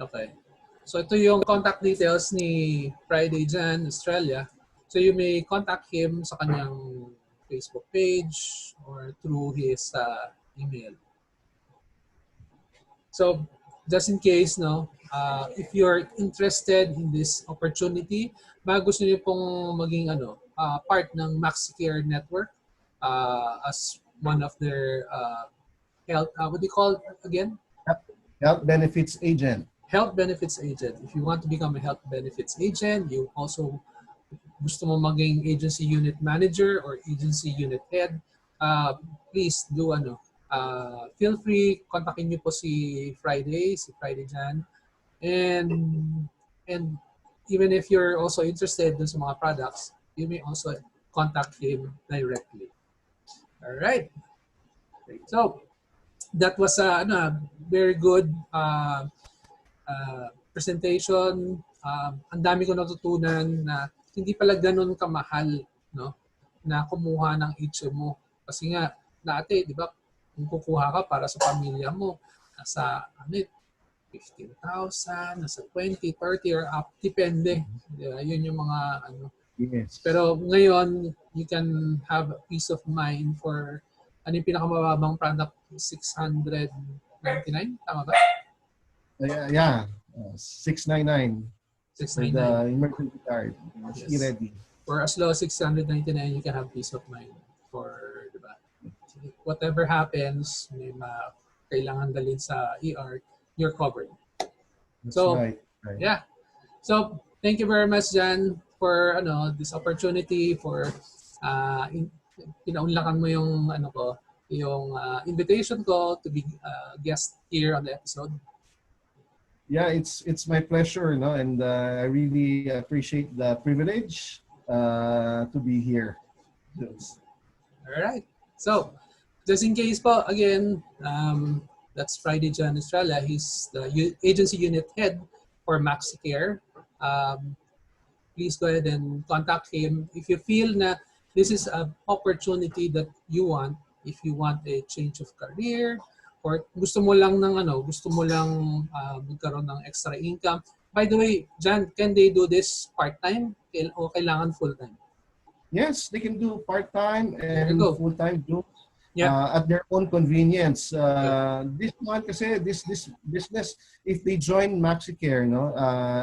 Okay. So ito yung contact details ni Friday Jan Estrella. So you may contact him sa kanyang Facebook page or through his email. So just in case, if you're interested in this opportunity, gusto niyo pong maging part ng MaxiCare network as one of their health, what do you call it again?
Health benefits agent.
Health benefits agent. If you want to become a health benefits agent, you also gusto mo maging agency unit manager or agency unit head, please do feel free, kontakin niyo po si Friday Jan. And even if you're also interested dun sa mga products, you may also contact him directly. All right. So that was a very good presentation. Ang dami ko natutunan na hindi pala ganun kamahal, na kumuha ng HMO. Kasi nga dati, di ba, kung kukuha ka para sa pamilya mo, nasa 15,000, nasa 20, 30 or up, depende. Diba? Yun yung mga
Yes.
Pero ngayon, you can have a peace of mind for yung pinakamababang product, 699, tama ba?
Yeah, 699.
699.
The emergency card. Yes. Ready.
For as low as 699, you can have peace of mind for, diba? Whatever happens, may kailangan dalhin sa ER, you're covered.
That's
so,
right.
Yeah. So, thank you very much, Jan, for this opportunity, for pinaunlakan mo yung yung invitation ko to be guest here on the episode.
Yeah, it's my pleasure, and I really appreciate the privilege to be here.
All right. So, just in case po, again, that's Friday Jan Estrella. He's the agency unit head for MaxiCare. Please go ahead and contact him if you feel that this is an opportunity that you want. If you want a change of career, or gusto mo lang magkaroon ng extra income. By the way, Jan, can they do this part-time o kailangan full-time?
Yes, they can do part-time
There you
and
go.
full-time jobs
Yeah.
at their own convenience. This one kasi, this business, if they join MaxiCare, no,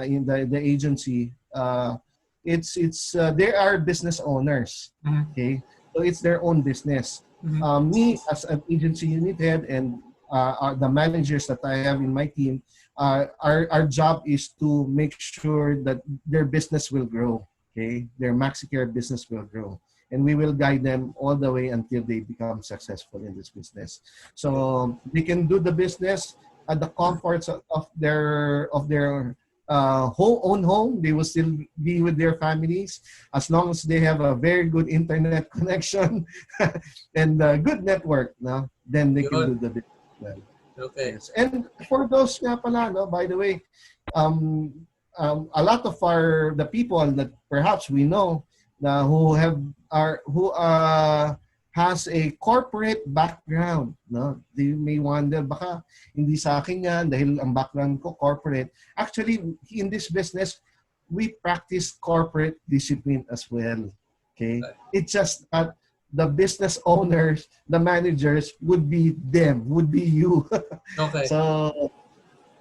in the agency, it's they are business owners. Okay, so it's their own business. Me as an agency unit head and the managers that I have in my team, our job is to make sure that their business will grow. Okay, their MaxiCare business will grow, and we will guide them all the way until they become successful in this business. So they can do the business at the comforts of their own home. They will still be with their families as long as they have a very good internet connection and a good network. No, then they can do the business well.
Okay.
Yes. And for those nga pala, no, by the way, a lot of the people that perhaps we know who has a corporate background, no, they may wonder baka hindi sa akin yan dahil ang background ko corporate. Actually, in this business we practice corporate discipline as well. Okay, it's just that the business owners, the managers would be you.
Okay.
So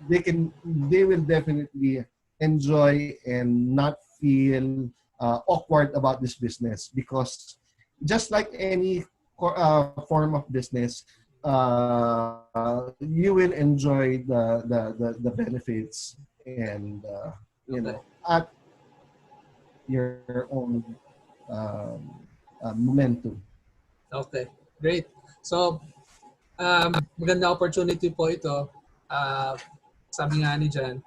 they will definitely enjoy and not feel awkward about this business, because just like any form of business, you will enjoy the benefits and at your own momentum.
Okay, great. So maganda opportunity po ito. Sabi nga ni Jan,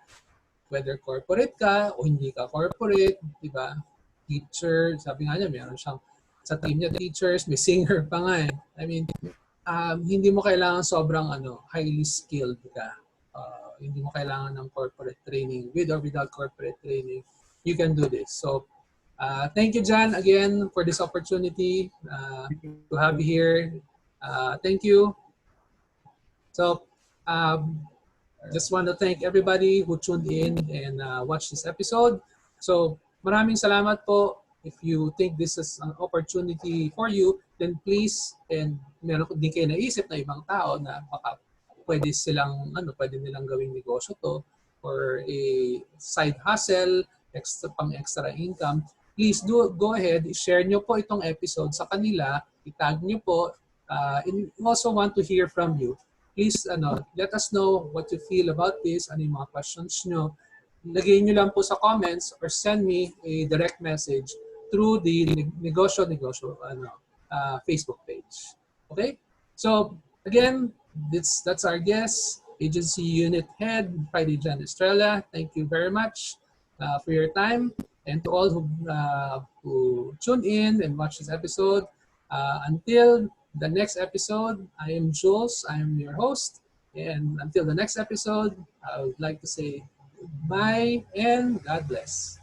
whether corporate ka o hindi ka corporate, di ba? Teacher, sabi nga niya, meron siyang sa team niya teachers, may singer pa nga eh. I mean, hindi mo kailangan sobrang highly skilled ka. Hindi mo kailangan ng corporate training. With or without corporate training, you can do this. So, thank you, Jan, again for this opportunity to have you here. Thank you. So, just want to thank everybody who tuned in and watched this episode. So, maraming salamat po. If you think this is an opportunity for you, then please, and meron din kayo naisip na ibang tao na baka pwede nilang gawing negosyo to or a side hustle, extra income, please go ahead, share nyo po itong episode sa kanila, itag nyo po, and we also want to hear from you. Please let us know what you feel about this, ano yung mga questions nyo. Lagay nyo lang po sa comments or send me a direct message through the negosyo Facebook page. Okay? So, again, that's our guest, Agency Unit Head, Friday Jan Estrella. Thank you very much for your time. And to all who tuned in and watched this episode, until the next episode, I am Jules. I am your host. And until the next episode, I would like to say goodbye and God bless.